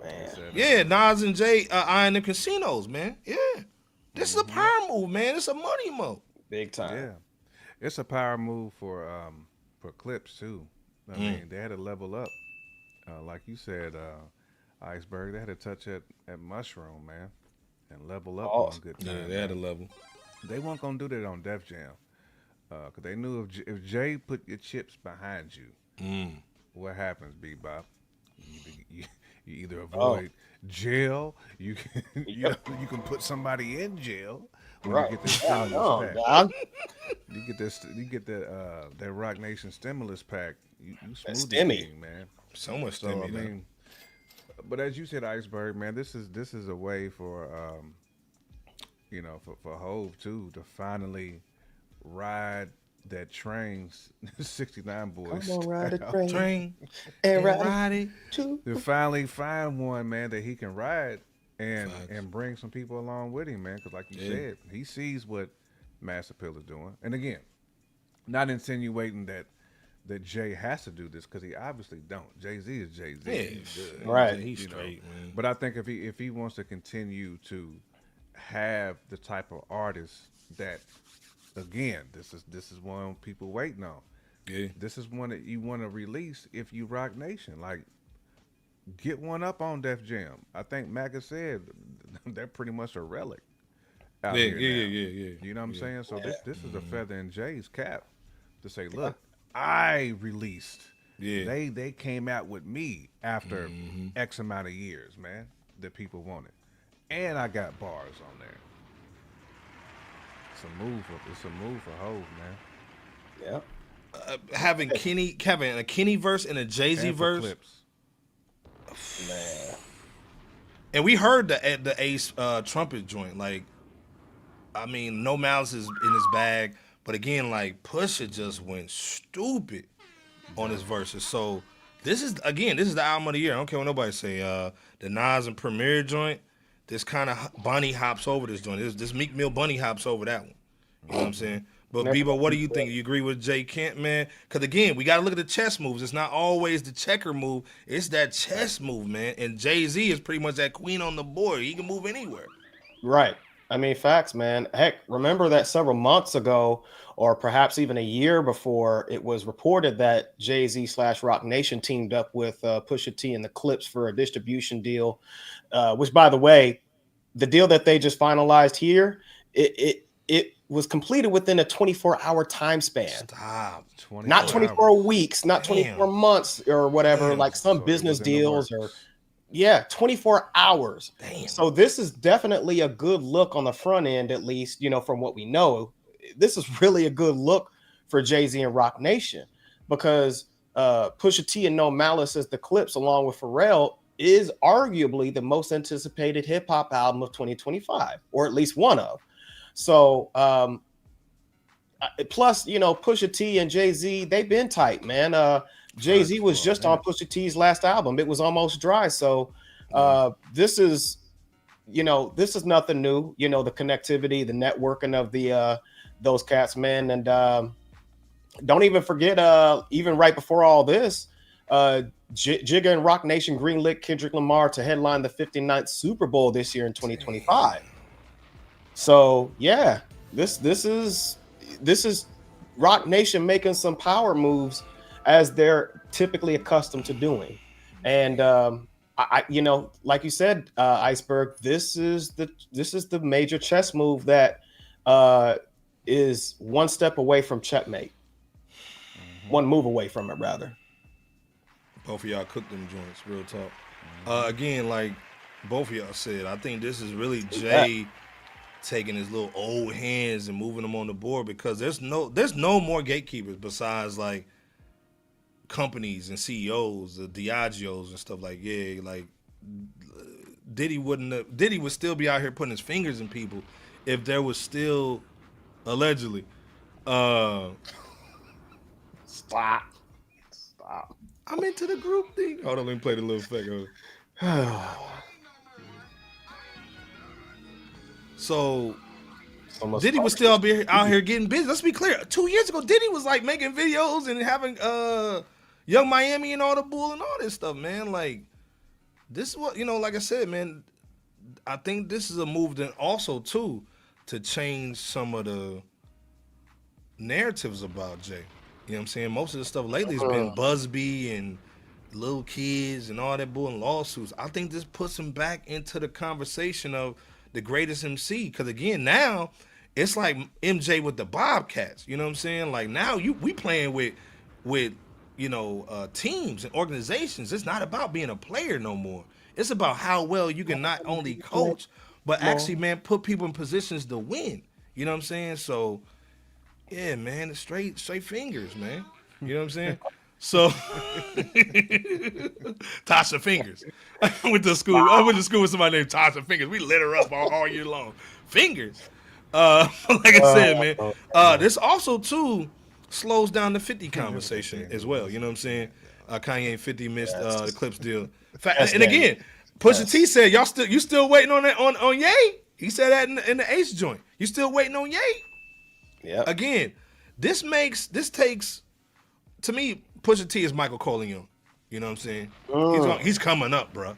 [SPEAKER 2] Man. Yeah, Nas and Jay eyeing the casinos, man. Yeah. This is a power move, man. It's a money move.
[SPEAKER 4] Big time.
[SPEAKER 3] Yeah. It's a power move for Clipse too. I mean, they had to level up. Like you said, Iceberg, they had to touch at Mushroom, man, and level up on good time.
[SPEAKER 2] Yeah, they had a level.
[SPEAKER 3] They weren't gonna do that on Def Jam. Cause they knew if Jay put your chips behind you, what happens, Bebop? You either avoid jail, you can you can put somebody in jail.
[SPEAKER 4] Right.
[SPEAKER 3] You get this stimulus pack. You get that Rock Nation stimulus pack. You smooth the thing, man.
[SPEAKER 2] So much
[SPEAKER 3] so, I mean, but as you said, Iceberg, man, this is a way for for Hove too to finally ride that train, 69 boys.
[SPEAKER 4] Come on, ride the
[SPEAKER 2] train
[SPEAKER 4] and ride it
[SPEAKER 3] too. To finally find one, man, that he can ride and bring some people along with him, man. Because like you said, he sees what Mass Appeal is doing. And again, not insinuating that Jay has to do this because he obviously don't. Jay-Z is Jay-Z.
[SPEAKER 2] Yeah, he's good.
[SPEAKER 4] Right.
[SPEAKER 2] He's straight, man.
[SPEAKER 3] But I think if he wants to continue to have the type of artist that, again, this is one people waiting on.
[SPEAKER 2] Yeah.
[SPEAKER 3] This is one that you want to release if you Rock Nation. Like, get one up on Def Jam. I think Mac has said they're pretty much a relic out here now.
[SPEAKER 2] Yeah.
[SPEAKER 3] You know what I'm saying? So this is a feather in Jay's cap to say, look, I released. Yeah. They came out with me after X amount of years, man, that people wanted. And I got bars on there. It's a move for Hove, man.
[SPEAKER 4] Yeah.
[SPEAKER 2] Having a Kenny verse and a Jay-Z verse.
[SPEAKER 3] Clipse.
[SPEAKER 4] Man.
[SPEAKER 2] And we heard the Ace trumpet joint. Like, I mean, no Malice is in his bag. But again, like, Pusha just went stupid on his verses. So this is the album of the year. I don't care what nobody say. The Nas and Premier joint, this kind of bunny hops over this joint. This Meek Mill bunny hops over that one. You know what I'm saying? But Bebo, what do you think? You agree with Jay Kent, man? Because again, we got to look at the chess moves. It's not always the checker move. It's that chess move, man. And Jay-Z is pretty much that queen on the board. He can move anywhere.
[SPEAKER 4] Right. I mean, facts, man. Heck, remember that several months ago, or perhaps even a year before, it was reported that Jay-Z / Rock Nation teamed up with Pusha T and the Clipse for a distribution deal, which, by the way, the deal that they just finalized here, it was completed within a 24-hour time span.
[SPEAKER 2] Stop.
[SPEAKER 4] Not 24 weeks, not 24 months or whatever, like some business deals or... Yeah, 24 hours.
[SPEAKER 2] Damn.
[SPEAKER 4] So this is definitely a good look on the front end, at least, from what we know. This is really a good look for Jay-Z and Rock Nation because Pusha T and No Malice as the Clipse, along with Pharrell, is arguably the most anticipated hip-hop album of 2025, or at least one of. So, plus, Pusha T and Jay-Z, they've been tight, man. Jay-Z was just on Pusha T's last album. It was almost dry. So this is nothing new. The connectivity, the networking of those cats, man. And don't even forget, even right before all this, Jigga and Rock Nation greenlit Kendrick Lamar to headline the 59th Super Bowl this year in 2025. So yeah, this is Rock Nation making some power moves as they're typically accustomed to doing. And I you know, like you said, Iceberg, this is the major chess move that is one step away from checkmate. One move away from it, rather.
[SPEAKER 2] Both of y'all cooked them joints, real talk. Again, like both of y'all said, I think this is really Jay taking his little old hands and moving them on the board, because there's no more gatekeepers besides like companies and CEOs, the Diageos and stuff. Like, yeah, like Diddy would still be out here putting his fingers in people if there was still allegedly
[SPEAKER 4] Stop.
[SPEAKER 2] I'm into the group thing. Hold on, let me play the little effect. So Diddy was still out here getting busy. Let's be clear. 2 years ago, Diddy was like making videos and having Young Miami and all the bull and all this stuff, man. Like, this is what, you know, like I said, man, I think this is a move that also, too, to change some of the narratives about Jay. You know what I'm saying? Most of the stuff lately has been Busby and little kids and all that bull and lawsuits. I think this puts him back into the conversation of the greatest MC. Because, again, now it's like MJ with the Bobcats. You know what I'm saying? Like, now we playing with you know, teams and organizations. It's not about being a player no more. It's about how well you can not only coach, but actually, man, put people in positions to win. You know what I'm saying? So, yeah, man, it's straight fingers, man. You know what I'm saying? So, Tasha Fingers. I went to school with somebody named Tasha Fingers. We lit her up all year long. Fingers. Like I said, man. This also, too, slows down the 50 conversation as well. You know what I'm saying? Kanye and 50 missed the Clipse deal. And again, Pusha T said, you still waiting on that on Ye? He said that in the Ace joint. You still waiting on Ye?
[SPEAKER 4] Yeah.
[SPEAKER 2] Again, this takes, to me, Pusha T is Michael Corleone. You know what I'm saying? He's coming up, bro.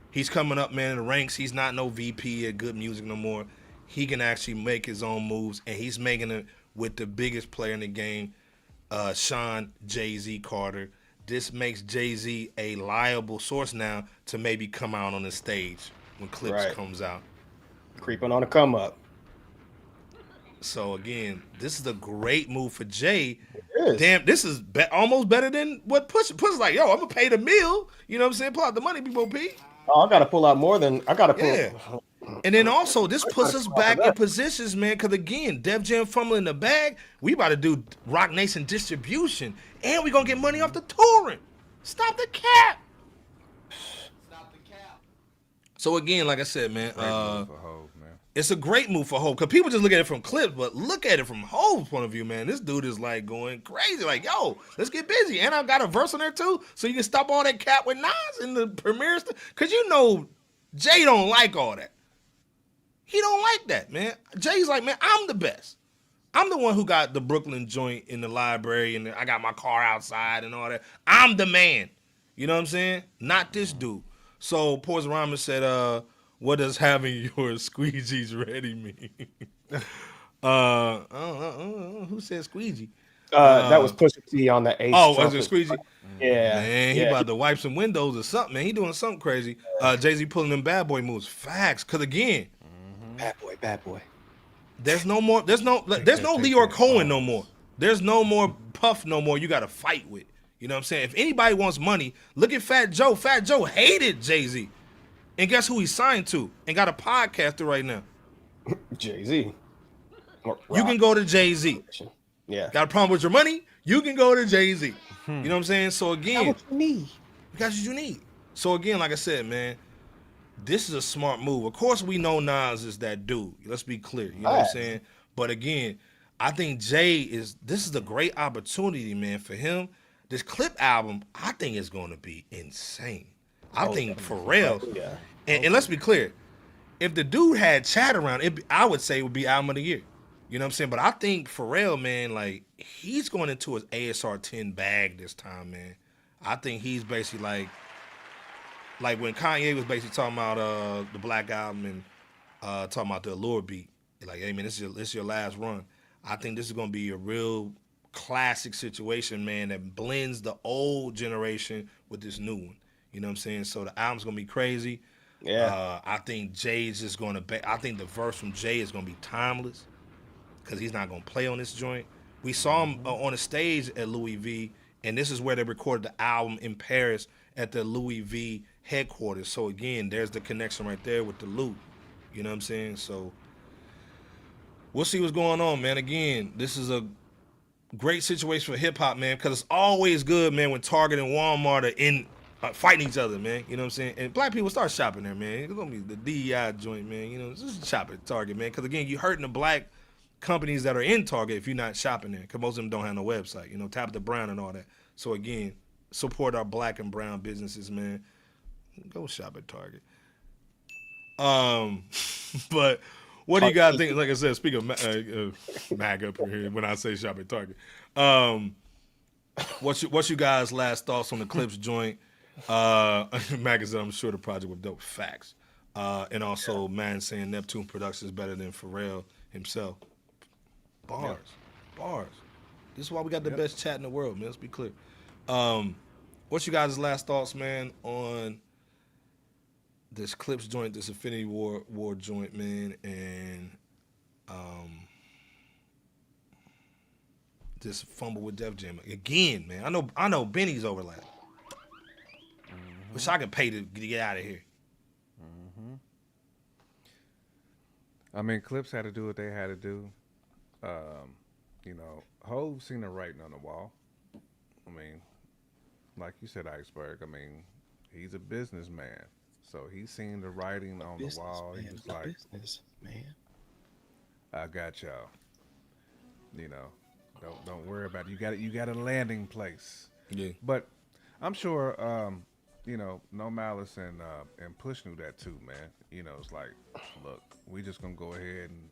[SPEAKER 2] He's coming up, man, in the ranks. He's not no VP of good music no more. He can actually make his own moves, and he's making it with the biggest player in the game, Sean Jay-Z Carter. This makes Jay-Z a liable source now to maybe come out on the stage when Clipse comes out.
[SPEAKER 4] Creeping on a come up.
[SPEAKER 2] So again, this is a great move for Jay. Damn, this is almost better than what Pusha's like, yo, I'm gonna pay the meal. You know what I'm saying? Pull out the money, people. P.
[SPEAKER 4] Oh, I gotta pull out more than I gotta pull.
[SPEAKER 2] Yeah. And then also, this puts us back in positions, man, because again, Def Jam fumbling the bag. We about to do Rock Nation distribution, and we gonna get money off the touring. Stop the cap. So again, like I said, man, it's a great move for Hov, because people just look at it from Clipse, but look at it from Hov's point of view, man. This dude is like going crazy, like, yo, let's get busy. And I've got a verse on there too, so you can stop all that cap with Nas and the premiere stuff, because you know Jay don't like all that. He don't like that, man. Jay's like, man, I'm the best. I'm the one who got the Brooklyn joint in the library, and I got my car outside and all that. I'm the man. You know what I'm saying? Not this dude. So Poison Rhymer said, what does having your squeegees ready mean? I don't know. Who said squeegee?
[SPEAKER 4] That was Pusha T on the Ace.
[SPEAKER 2] Oh, was it squeegee?
[SPEAKER 4] Yeah.
[SPEAKER 2] Man, he about to wipe some windows or something, man. He doing something crazy. Jay-Z pulling them bad boy moves. Facts. Because again,
[SPEAKER 4] bad boy.
[SPEAKER 2] There's no Leor Cohen no more. There's no more Puff no more you got to fight with. You know what I'm saying? If anybody wants money, look at Fat Joe. Fat Joe hated Jay-Z. And guess who he signed to and got a podcaster right now?
[SPEAKER 4] Jay-Z.
[SPEAKER 2] You can go to Jay-Z.
[SPEAKER 4] Yeah.
[SPEAKER 2] Got a problem with your money? You can go to Jay-Z. You know what I'm saying? So again,
[SPEAKER 4] what you need.
[SPEAKER 2] You got what you need. So again, like I said, man, this is a smart move. Of course, we know Nas is that dude. Let's be clear. You know what I'm saying? But again, I think this is a great opportunity, man, for him. This Clip album, I think is going to be insane. I think Pharrell, and let's be clear, if the dude had Chad around, I would say it would be album of the year. You know what I'm saying? But I think Pharrell, man, like, he's going into his ASR 10 bag this time, man. I think he's basically like when Kanye was basically talking about the Black Album and talking about the Allure beat. Like, hey man, this is your last run. I think this is gonna be a real classic situation, man, that blends the old generation with this new one. You know what I'm saying? So the album's gonna be crazy.
[SPEAKER 4] Yeah.
[SPEAKER 2] I think Jay's just gonna I think the verse from Jay is gonna be timeless because he's not gonna play on this joint. We saw him on a stage at Louis V, and this is where they recorded the album in Paris at the Louis V headquarters. So again, there's the connection right there with the loop. You know what I'm saying? So we'll see what's going on, man. Again, this is a great situation for hip hop, man, because it's always good, man, when Target and Walmart are in fighting each other, man. You know what I'm saying? And black people start shopping there, man. It's gonna be the DEI joint, man. You know, just shop at Target, man. Because again, you're hurting the black companies that are in Target if you're not shopping there. Because most of them don't have no website. You know, Tabitha Brown and all that. So again, support our black and brown businesses, man. Go shop at Target. But what do you guys think? Like I said, speaking of mag up here, when I say shop at Target, what's you guys' last thoughts on the Clipse joint? Mag said, I'm sure the project was dope. Facts. And also, man saying Neptune Productions is better than Pharrell himself. Bars. This is why we got the best chat in the world, man. Let's be clear. What's you guys' last thoughts, man, on this Clipse joint, this Infinity War joint, man, and this fumble with Def Jam again, man. I know Benny's overlap. Wish I could pay to get out of here.
[SPEAKER 3] I mean, Clipse had to do what they had to do. You know, Hov seen the writing on the wall. I mean, like you said, Iceberg. I mean, he's a businessman, so he's seen the writing on the wall. He was like, "Businessman, I got y'all. You know, don't worry about it. You got a landing place."
[SPEAKER 2] Yeah.
[SPEAKER 3] But I'm sure, you know, No Malice and Push knew that too, man. You know, it's like, look, we just gonna go ahead and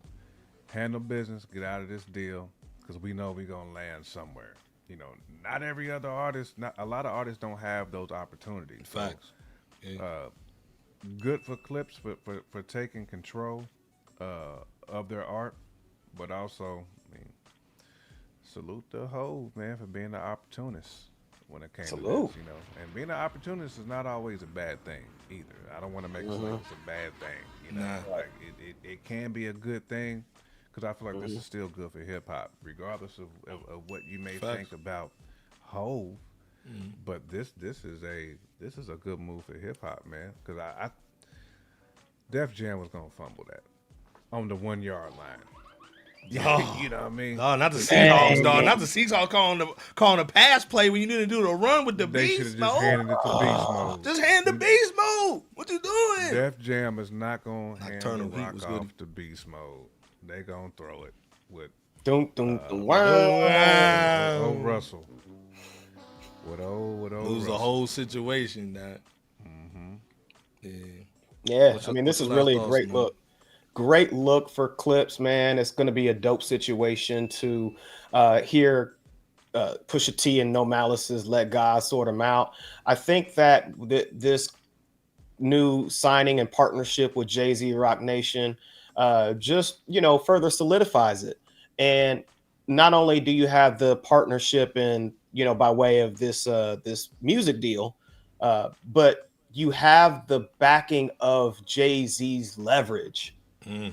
[SPEAKER 3] handle business, get out of this deal, because we know we're gonna land somewhere. You know, not every other artist, a lot of artists don't have those opportunities.
[SPEAKER 2] Facts.
[SPEAKER 3] So, yeah. Good for Clipse for taking control of their art, but also, I mean, salute the Hov, man, for being an opportunist when it came to this, you know. And being an opportunist is not always a bad thing either. I don't want to make it like it's a bad thing, you know. Like it can be a good thing, because I feel like this is still good for hip hop, regardless of what you may think about Hov. But this is a good move for hip hop, man. Because I Def Jam was gonna fumble that on the 1 yard line.
[SPEAKER 2] Oh,
[SPEAKER 3] you know what I mean?
[SPEAKER 2] No, not the Seahawks, dog. Not the Seahawks calling a pass play when you need to do the run with the beast mode.
[SPEAKER 3] They should have just handed it to beast mode.
[SPEAKER 2] Just hand the beast mode. What you doing?
[SPEAKER 3] Def Jam is not gonna hand the rock off to beast mode. They gonna throw it with old Russell. With old
[SPEAKER 2] It was the whole situation that.
[SPEAKER 4] Yeah. I mean, this is really a great look. Great look for Clipse, man. It's going to be a dope situation to hear Pusha T and No Malice's Let God Sort Them Out. I think that this new signing and partnership with Jay-Z Rock Nation just, you know, further solidifies it. And not only do you have the partnership and, you know, by way of this this music deal, but you have the backing of Jay-Z's leverage.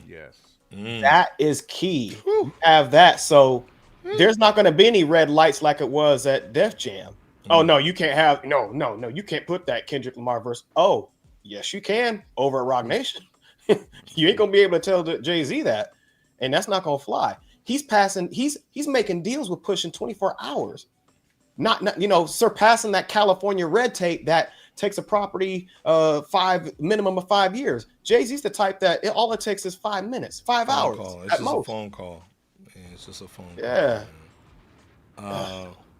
[SPEAKER 3] Yes.
[SPEAKER 4] That is key. You have that. So there's not going to be any red lights like it was at Def Jam. Oh, no, you can't have. No. You can't put that Kendrick Lamar verse. Oh, yes, you can over at Rock Nation. You ain't going to be able to tell Jay-Z that. And that's not going to fly. He's making deals with pushing 24 hours. Not, you know, surpassing that California red tape that takes a property minimum of 5 years. Jay-Z's the type that all it takes is 5 minutes, 5 hours.
[SPEAKER 2] It's just a phone call. Man, it's just a phone call.
[SPEAKER 4] Yeah.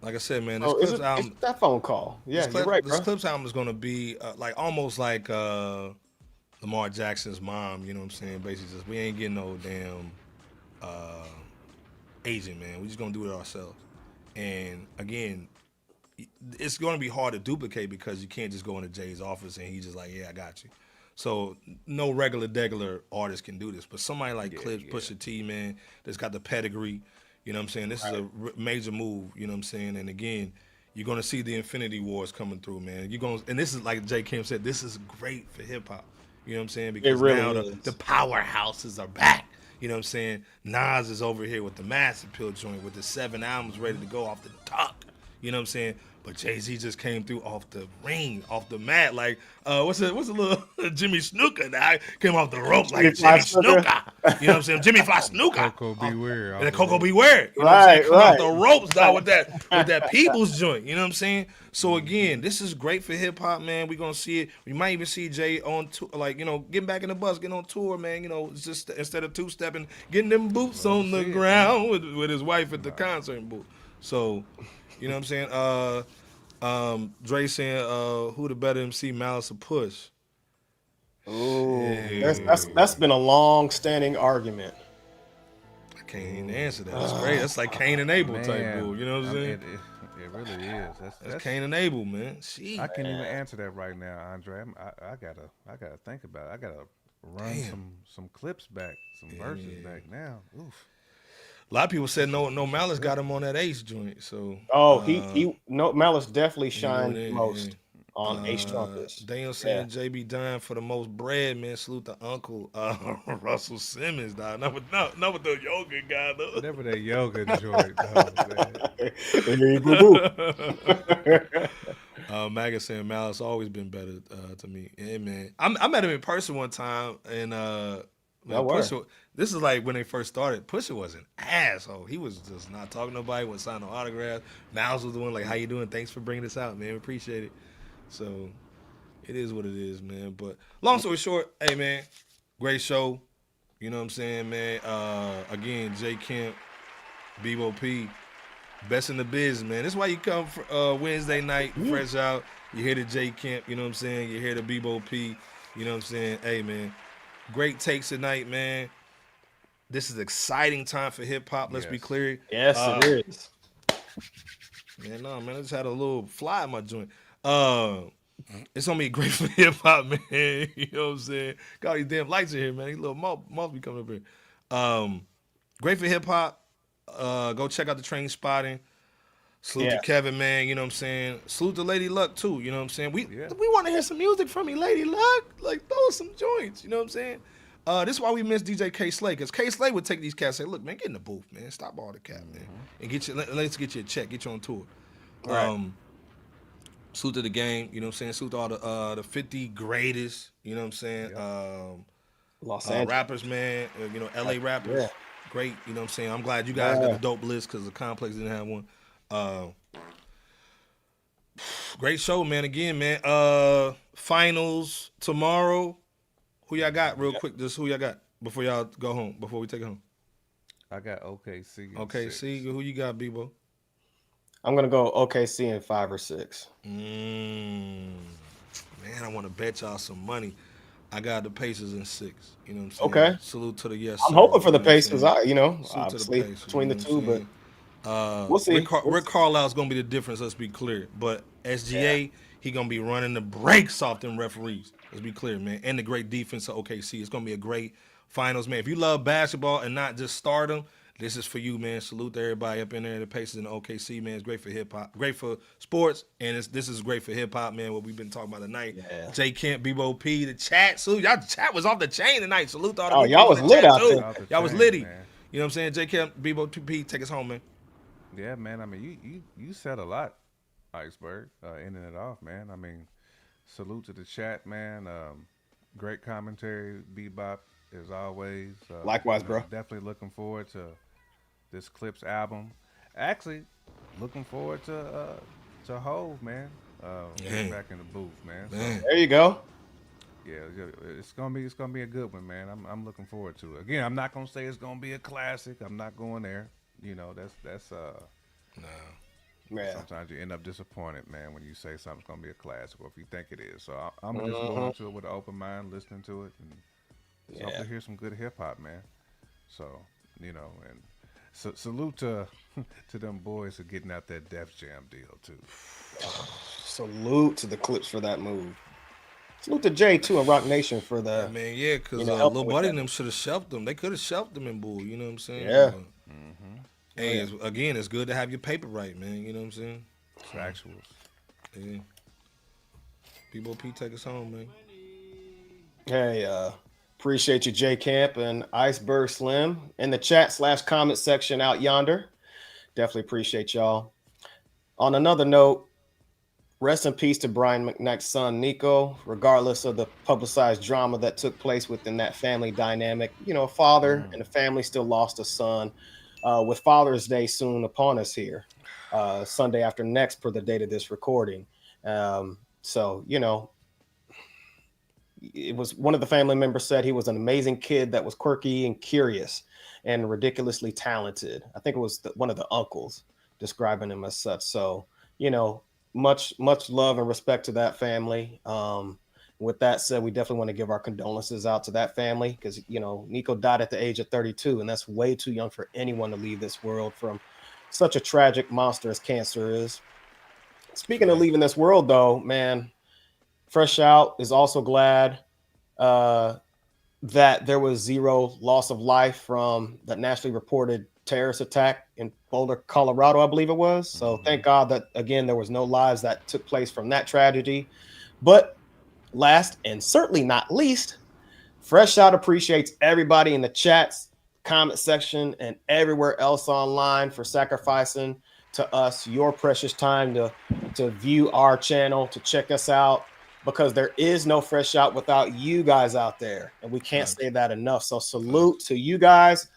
[SPEAKER 2] Like I said, man, this Clipse album.
[SPEAKER 4] It's that phone call. Yeah, you're right, bro.
[SPEAKER 2] This Clipse album is going to be like almost like Lamar Jackson's mom. You know what I'm saying? Basically, just we ain't getting no damn agent, man. We just going to do it ourselves. And again, it's going to be hard to duplicate because you can't just go into Jay's office and he's just like, yeah, I got you. So no regular artist can do this, but somebody like Clipse, Pusha T, man, that's got the pedigree. You know what I'm saying? This is a major move. You know what I'm saying? And again, you're gonna see the Infinity Wars coming through, man. And this is like J. Kim said, this is great for hip hop. You know what I'm saying? Because now the powerhouses are back. You know what I'm saying? Nas is over here with the Massive Pill joint with the 7 albums ready to go off the top. You know what I'm saying? But Jay-Z just came through off the ring, off the mat, like what's the little Jimmy Snuka now? Came off the rope like Jimmy Snuka. You know what I'm saying? Jimmy Fly Snuka.
[SPEAKER 3] Coco Beware.
[SPEAKER 2] And Coco Beware. You know what I'm saying? Come off the ropes now with that People's joint. You know what I'm saying? So again, this is great for hip hop, man. We're gonna see it. We might even see Jay on tour, like, you know, getting back in the bus, getting on tour, man. You know, it's just instead of two-stepping, getting them boots on the ground with his wife at the concert booth. So, you know what I'm saying? Dre saying, who the better MC, Malice or Push?
[SPEAKER 4] Oh, that's been a long-standing argument.
[SPEAKER 2] I can't even answer that. That's great. That's like Cain and Abel type bull. You know what I'm saying?
[SPEAKER 3] It really is.
[SPEAKER 2] That's Cain and Abel, man.
[SPEAKER 3] I can't even answer that right now, Andre. I gotta think about it. I gotta run some clips back, some verses back now. Oof.
[SPEAKER 2] A lot of people said no Malice got him on that Ace joint. So
[SPEAKER 4] Malice definitely shined most on Ace trumpets.
[SPEAKER 2] Daniel saying JB dying for the most bread, man. Salute the uncle Russell Simmons, dog. Not with the yoga guy though.
[SPEAKER 3] Never that yoga joint,
[SPEAKER 2] dog. Maga saying Malice always been better to me. Yeah, man. I met him in person one time, and Pusha, this is like when they first started. Pusha was an asshole. He was just not talking to nobody, wasn't signing no autographs. Miles was the one like, how you doing? Thanks for bringing this out, man. We appreciate it. So it is what it is, man. But long story short, hey, man, great show. You know what I'm saying, man? Again, J. Kemp, Bebo P, best in the biz, man. This is why you come for, Wednesday night, fresh out. You hear the J. Kemp, you know what I'm saying? You hear the Bebo P, you know what I'm saying? Hey, man. Great takes tonight, man. This is exciting time for hip hop. Let's be clear.
[SPEAKER 4] Yes, it is.
[SPEAKER 2] Man, I just had a little fly in my joint. It's gonna be great for hip hop, man. You know what I'm saying? Got all these damn lights in here, man. These little moths be coming up here. Great for hip hop. Go check out the Trainspotting. Salute to Kevin, man. You know what I'm saying? Salute to Lady Luck too. You know what I'm saying? We want to hear some music from you, Lady Luck. Like, throw us some joints. You know what I'm saying? This is why we miss DJ K Slay, because K Slay would take these cats and say, "Look, man, get in the booth, man. Stop all the cap, man, and let's get you a check, get you on tour." Right. Salute to the game. You know what I'm saying? Salute to all the 50 greatest. You know what I'm saying?
[SPEAKER 4] Los Angeles
[SPEAKER 2] rappers, man. You know, LA rappers. Yeah. Great. You know what I'm saying? I'm glad you guys got a dope list because the Complex didn't have one. Great show, man. Again, man. Finals tomorrow. Who y'all got real quick? Just who y'all got before y'all go home, before we take it home?
[SPEAKER 3] I got OKC.
[SPEAKER 2] OKC. Who you got, Bebo?
[SPEAKER 4] I'm going to go OKC in 5 or 6.
[SPEAKER 2] Man, I want to bet y'all some money. I got the Pacers in 6. You know what I'm saying?
[SPEAKER 4] Okay.
[SPEAKER 2] Salute to the yes.
[SPEAKER 4] I'm hoping for the Pacers.
[SPEAKER 2] Salute
[SPEAKER 4] obviously between the two, but we'll see.
[SPEAKER 2] Rick Carlisle's going to be the difference, let's be clear. But SGA, he going to be running the brakes off them referees. Let's be clear, man. And the great defense of OKC. It's going to be a great finals, man. If you love basketball and not just stardom, this is for you, man. Salute to everybody up in there. The Pacers and the OKC, man. It's great for hip-hop. Great for sports, and this is great for hip-hop, man, what we've been talking about tonight. Yeah. J. Kemp, Bebo P, the chat. Salute. Y'all, the chat was off the chain tonight. Salute to all the
[SPEAKER 4] y'all was lit out there.
[SPEAKER 2] Y'all was litty. Man. You know what I'm saying? J. Kemp, Bebo P, take us home, man.
[SPEAKER 3] Yeah, man. I mean, you said a lot, Iceberg, ending it off, man. I mean, salute to the chat, man. Great commentary, Bebop, as always.
[SPEAKER 4] Likewise, bro.
[SPEAKER 3] Definitely looking forward to this Clipse album. Actually, looking forward to Hove, man. Get back in the booth, man. So,
[SPEAKER 4] there you go.
[SPEAKER 3] Yeah, it's gonna be a good one, man. I'm looking forward to it. Again, I'm not gonna say it's gonna be a classic. I'm not going there. You know, that's
[SPEAKER 2] no.
[SPEAKER 3] Man. Sometimes you end up disappointed, man, when you say something's gonna be a classic, or if you think it is. So I'm just going to it with an open mind, listening to it, and hope to hear some good hip hop, man. So, you know, and salute to them boys for getting out that Def Jam deal too.
[SPEAKER 4] Salute to the Clipse for that move. Salute to Jay too and Rock Nation for the.
[SPEAKER 2] Because Lil Buddy and them should have shelved them. They could have shelved them in Bull. You know what I'm saying?
[SPEAKER 4] Yeah.
[SPEAKER 2] Hey, it's good to have your paper right, man. You know what I'm saying?
[SPEAKER 3] Factuals.
[SPEAKER 2] Yeah. B-Bo-P, take us home, man.
[SPEAKER 4] Hey, appreciate you, J Camp and Iceberg Slim in the chat/comment section out yonder. Definitely appreciate y'all. On another note, rest in peace to Brian McKnight's son, Nico, regardless of the publicized drama that took place within that family dynamic. You know, a father and a family still lost a son with Father's Day soon upon us here, Sunday after next per the date of this recording. So, you know, it was one of the family members said he was an amazing kid that was quirky and curious and ridiculously talented. I think it was one of the uncles describing him as such. So, you know, much love and respect to that family. With that said, we definitely want to give our condolences out to that family because, you know, Nico died at the age of 32, and that's way too young for anyone to leave this world from such a tragic monster as cancer is. Speaking of leaving this world, though, man, Fresh Out is also glad that there was zero loss of life from that nationally reported terrorist attack in Boulder, Colorado, I believe it was. So thank God that, again, there was no lives that took place from that tragedy. But last and certainly not least, Fresh Out appreciates everybody in the chats, comment section, and everywhere else online for sacrificing to us your precious time to view our channel, to check us out, because there is no Fresh Out without you guys out there, and we can't say that enough. So salute to you guys.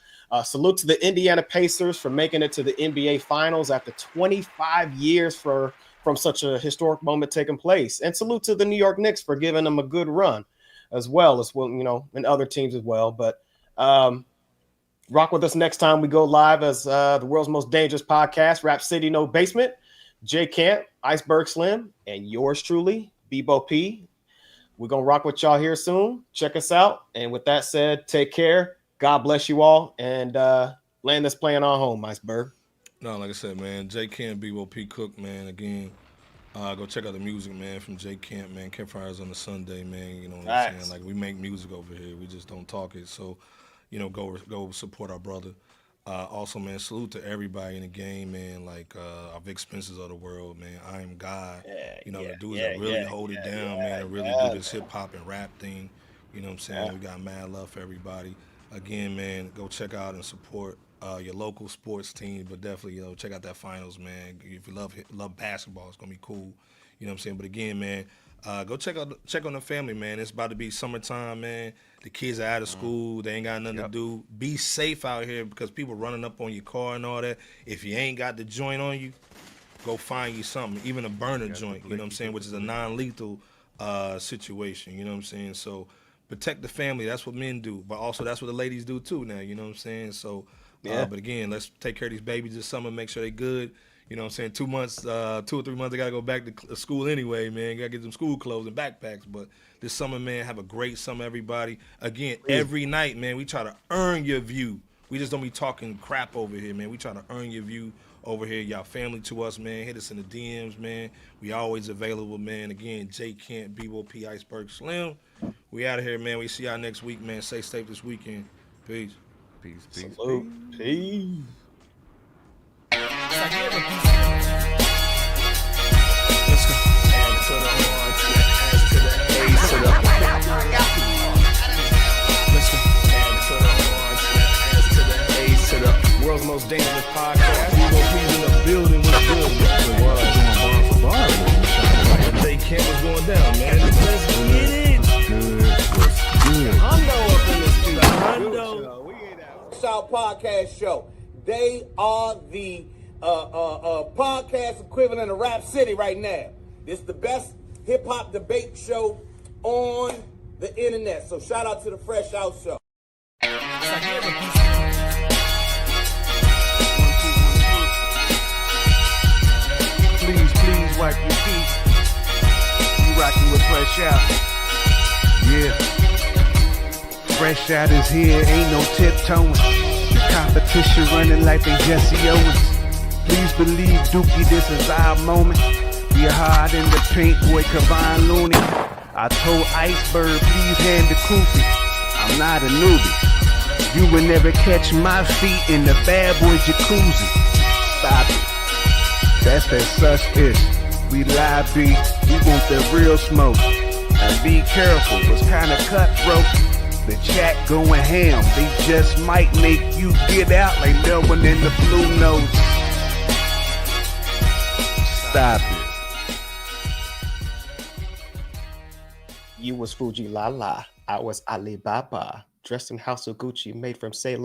[SPEAKER 4] Salute to the Indiana Pacers for making it to the NBA Finals after 25 years from such a historic moment taking place, and salute to the New York Knicks for giving them a good run, as well, you know, and other teams as well. But rock with us next time we go live as the world's most dangerous podcast, Rap City No Basement. J Camp, Iceberg Slim, and yours truly, B-Bo-P. We're gonna rock with y'all here soon. Check us out. And with that said, take care. God bless you all, and land this plane on home, Iceberg.
[SPEAKER 2] No, like I said, man, J Camp, B-Bo-P Cook, man. Again, go check out the music, man, from J Camp, man. Campfires on a Sunday, man. You know what I'm saying? Like, we make music over here. We just don't talk it. So, you know, go support our brother. Also, man, salute to everybody in the game, man. Like our Vic Spencers of the world, man. I Am God. The dudes that really hold it down, man. And really do this hip hop and rap thing. You know what I'm saying? We got mad love for everybody. Again, man, go check out and support your local sports team, but definitely, you know, check out that finals, man. If you love basketball, it's gonna be cool. You know what I'm saying? But again, man, go check on the family, man. It's about to be summertime, man. The kids are out of school. They ain't got nothing to do. Be safe out here because people running up on your car and all that. If you ain't got the joint on you, go find you something, even a burner joint, you know what I'm saying, which is a non-lethal situation, you know what I'm saying? So protect the family. That's what men do, but also that's what the ladies do too now, you know what I'm saying? So, but again, let's take care of these babies this summer, make sure they're good. You know what I'm saying? 2 months, 2 or 3 months, they got to go back to school anyway, man. Got to get them school clothes and backpacks. But this summer, man, have a great summer, everybody. Again, every night, man, we try to earn your view. We just don't be talking crap over here, man. We try to earn your view over here. Y'all family to us, man. Hit us in the DMs, man. We always available, man. Again, J Camp, B-Bo-P, Iceberg Slim. We out of here, man. We see y'all next week, man. Stay safe this weekend. Peace.
[SPEAKER 3] Peace, peace,
[SPEAKER 4] Salute. Peace.
[SPEAKER 7] Let's go. Add to the R to the S to the A to the. Let's go. Add to the R to the S to the A to the. World's most dangerous podcast. We gon' be in the building with good. The world doing bar for bar. They camp was going down, man. Let's get it.
[SPEAKER 3] Good.
[SPEAKER 1] Hundo up in this studio. FRSHOUT Podcast Show. They are the podcast equivalent of Rap City right now. This is the best hip hop debate show on the internet. So shout out to the FRSHOUT Show.
[SPEAKER 10] Please wipe your feet. You rocking with FRSHOUT. Yeah. FRSHOUT is here, ain't no tiptoeing. The competition running like they Jesse Owens. Please believe, Dookie, this is our moment. Be hard in the paint, boy, Kavon Looney. I told Iceberg, please hand the koofy. I'm not a newbie. You will never catch my feet in the bad boy jacuzzi. Stop it. That's that sus-ish. We lie, B. We want the real smoke. And be careful, what's kind of cutthroat. The chat going ham. They just might make you get out like no one in the Blue Notes. Stop it.
[SPEAKER 4] You was Fuji La La. I was Alibaba. Dressed in House of Gucci, made from Sailor